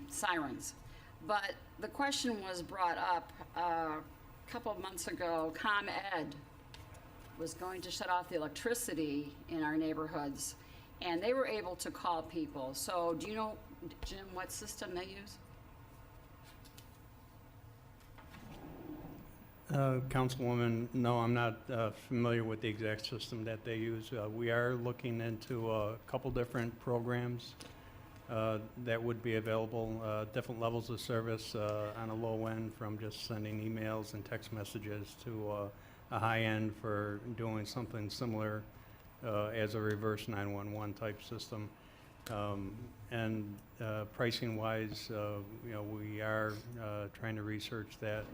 Speaker 5: sirens. But the question was brought up a couple of months ago. ComEd was going to shut off the electricity in our neighborhoods, and they were able to call people. So do you know, Jim, what system they use?
Speaker 18: Councilwoman, no, I'm not familiar with the exact system that they use. We are looking into a couple different programs that would be available, different levels of service on a low end, from just sending emails and text messages to a high end for doing something similar as a reverse 911 type system. And pricing-wise, we are trying to research that.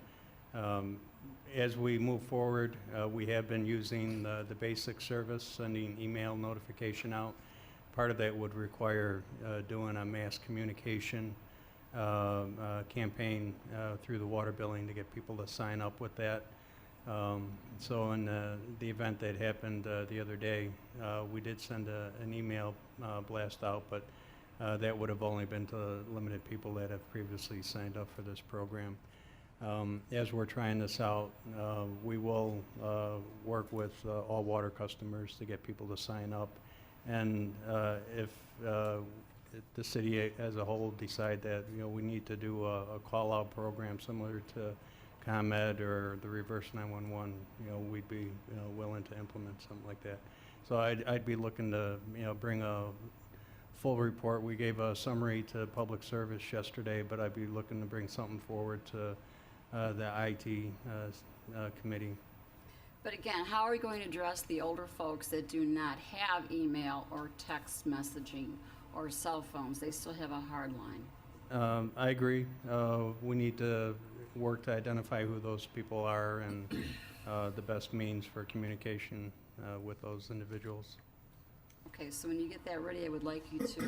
Speaker 18: As we move forward, we have been using the basic service, sending email notification out. Part of that would require doing a mass communication campaign through the water billing to get people to sign up with that. So in the event that happened the other day, we did send an email blast out, but that would have only been to limited people that have previously signed up for this program. As we're trying this out, we will work with all water customers to get people to sign up. And if the city as a whole decide that, we need to do a call-out program similar to ComEd or the reverse 911, we'd be willing to implement something like that. So I'd be looking to, bring a full report. We gave a summary to public service yesterday, but I'd be looking to bring something forward to the IT committee.
Speaker 5: But again, how are we going to address the older folks that do not have email or text messaging or cell phones? They still have a hard line.
Speaker 18: I agree. We need to work to identify who those people are and the best means for communication with those individuals.
Speaker 5: Okay, so when you get that ready, I would like you to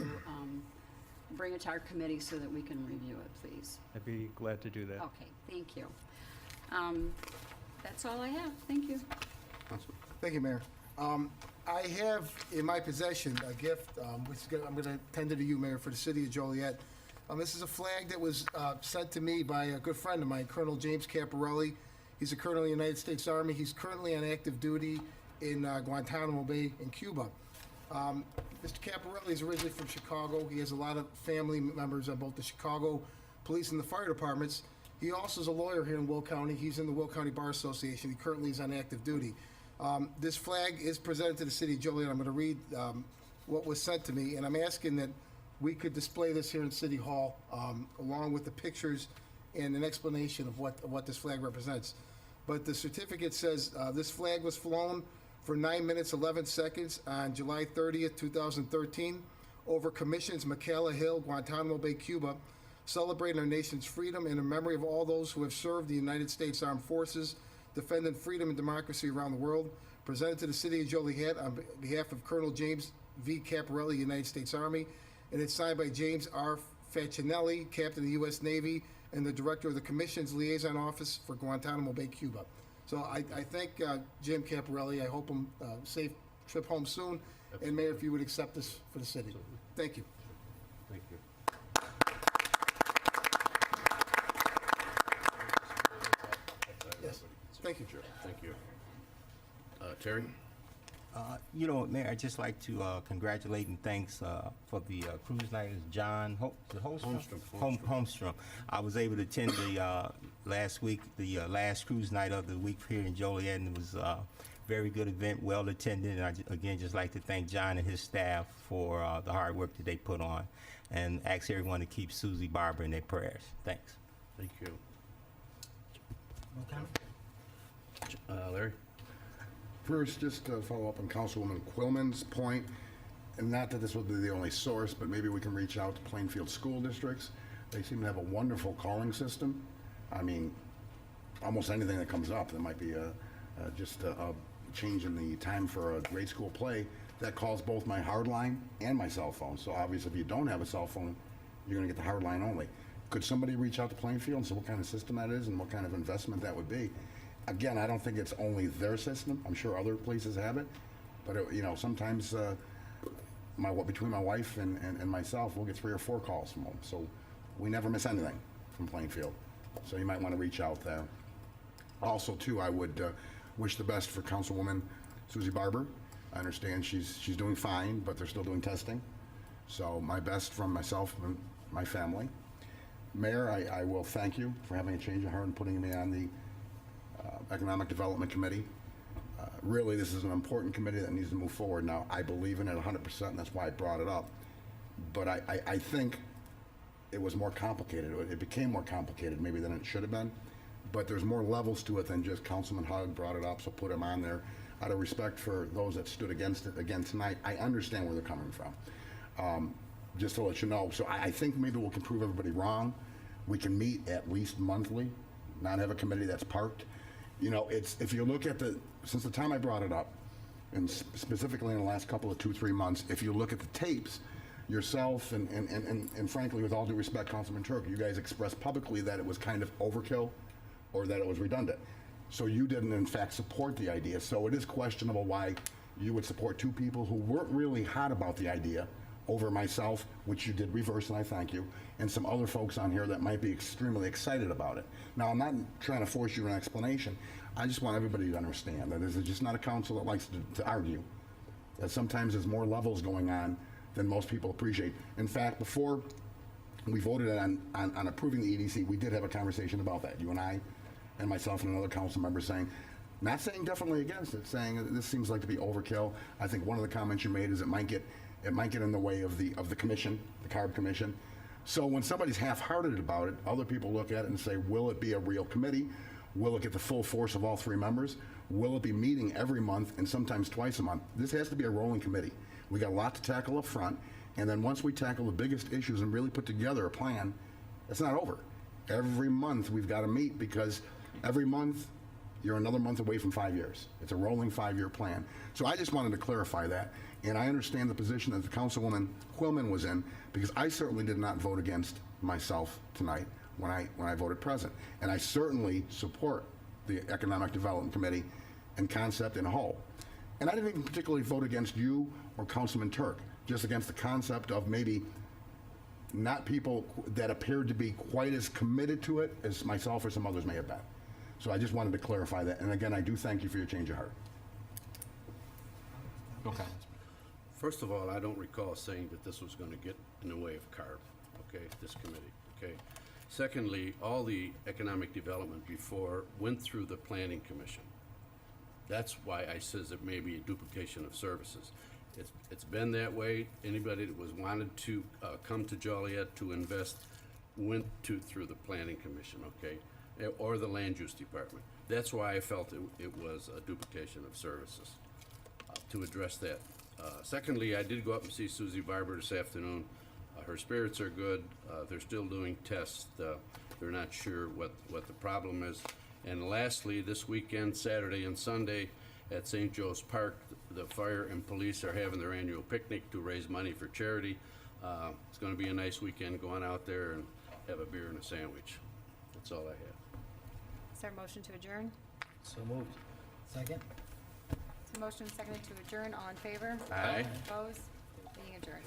Speaker 5: bring it to our committee so that we can review it, please.
Speaker 18: I'd be glad to do that.
Speaker 5: Okay, thank you. That's all I have. Thank you.
Speaker 16: Thank you, Mayor. I have in my possession a gift, which I'm going to tender to you, Mayor, for the city of Joliet. This is a flag that was sent to me by a good friend of mine, Colonel James Caporelli. He's a colonel in the United States Army. He's currently on active duty in Guantanamo Bay in Cuba. Mr. Caporelli is originally from Chicago. He has a lot of family members on both the Chicago Police and the fire departments. He also is a lawyer here in Will County. He's in the Will County Bar Association. He currently is on active duty. This flag is presented to the city of Joliet. I'm going to read what was sent to me, and I'm asking that we could display this here in City Hall along with the pictures and an explanation of what this flag represents. But the certificate says this flag was flown for 9 minutes, 11 seconds on July 30th, 2013 over Commission's Macala Hill, Guantanamo Bay, Cuba, celebrating our nation's freedom and in memory of all those who have served the United States Armed Forces, defending freedom and democracy around the world, presented to the city of Joliet on behalf of Colonel James V. Caporelli, United States Army, and it's signed by James R. Facinelli, Captain of the U.S. Navy, and the Director of the Commission's Liaison Office for Guantanamo Bay, Cuba. So I thank Jim Caporelli. I hope him safe trip home soon. Absolutely. And Mayor, if you would accept this for the city. Absolutely. Thank you.
Speaker 7: Thank you.
Speaker 16: Yes. Thank you.
Speaker 7: Sure. Thank you. Terry?
Speaker 11: Mayor, I'd just like to congratulate and thanks for the cruise night is John Holmstrom. I was able to attend the last week, the last cruise night of the week here in Joliet, and it was a very good event, well attended. And I again just like to thank John and his staff for the hard work that they put on, and ask everyone to keep Susie Barber in their prayers. Thanks.
Speaker 7: Thank you.
Speaker 16: Okay.
Speaker 7: Larry?
Speaker 3: First, just to follow up on Councilwoman Quillman's point, and not that this would be the only source, but maybe we can reach out to Plainfield school districts. They seem to have a wonderful calling system. I mean, almost anything that comes up, there might be just a change in the time for a grade school play that calls both my hard line and my cell phone. So obviously, if you don't have a cell phone, you're going to get the hard line only. Could somebody reach out to Plainfield and say what kind of system that is and what kind of investment that would be? Again, I don't think it's only their system. I'm sure other places have it. But, sometimes between my wife and myself, we'll get 3 or 4 calls from them. So we never miss anything from Plainfield. So you might want to reach out there. Also, too, I would wish the best for Councilwoman Susie Barber. I understand she's doing fine, but they're still doing testing. So my best from myself and my family. Mayor, I will thank you for having a change of heart and putting me on the Economic Development Committee. Really, this is an important committee that needs to move forward. Now, I believe in it 100%, and that's why I brought it up. But I think it was more complicated. It became more complicated maybe than it should have been. But there's more levels to it than just Councilman Hugg brought it up, so put him on there. Out of respect for those that stood against it again tonight, I understand where they're coming from. just to let you know. So I think maybe we can prove everybody wrong. We can meet at least monthly, not have a committee that's parked. You know, it's, if you look at since the time I brought it up, and specifically in the last couple of 2-3 months, if you look at the tapes, yourself and frankly, with all due respect, Councilman Turk, you guys expressed publicly that it was kind of overkill or that it was redundant. So you didn't in fact support the idea. So it is questionable why you would support two people who weren't really hot about the idea over myself, which you did reverse, and I thank you, and some other folks on here that might be extremely excited about it. Now, I'm not trying to force you an explanation. I just want everybody to understand that this is just not a council that likes to argue, that sometimes there's more levels going on than most people appreciate. In fact, before we voted on approving the EDC, we did have a conversation about that. You and I and myself and another council member saying, not saying definitely against it, saying this seems like to be overkill. I think one of the comments you made is it might get in the way of the commission, the CARB commission. So when somebody's half-hearted about it, other people look at it and say, will it be a real committee? Will it get the full force of all 3 members? Will it be meeting every month and sometimes twice a month? This has to be a rolling committee. We got a lot to tackle up front, and then once we tackle the biggest issues and really put together a plan, it's not over. Every month we've got to meet, because every month you're another month away from 5 years. It's a rolling 5-year plan. So I just wanted to clarify that, and I understand the position that the Councilwoman Quillman was in, because I certainly did not vote against myself tonight when I voted present. And I certainly support the Economic Development Committee and concept in whole. And I didn't even particularly vote against you or Councilman Turk, just against the concept of maybe not people that appeared to be quite as committed to it as myself or some others may have been. So I just wanted to clarify that. And again, I do thank you for your change of heart.
Speaker 8: Okay.
Speaker 7: First of all, I don't recall saying that this was going to get in the way of CARB, okay, this committee, okay? Secondly, all the economic development before went through the Planning Commission. That's why I says it may be a duplication of services. It's been that way. Anybody that was wanted to come to Joliet to invest went through the Planning Commission, okay, or the Land Use Department. That's why I felt it was a duplication of services, to address that. Secondly, I did go up and see Susie Barber this afternoon. Her spirits are good. They're still doing tests. They're not sure what the problem is. And lastly, this weekend, Saturday and Sunday, at St. Joe's Park, the fire and police are having their annual picnic to raise money for charity. It's going to be a nice weekend. Go on out there and have a beer and a sandwich. That's all I have.
Speaker 4: Is there a motion to adjourn?
Speaker 1: So moved.
Speaker 9: Second?
Speaker 4: Motion seconded to adjourn. All in favor?
Speaker 7: Aye.
Speaker 4: Opposed? Meeting adjourned.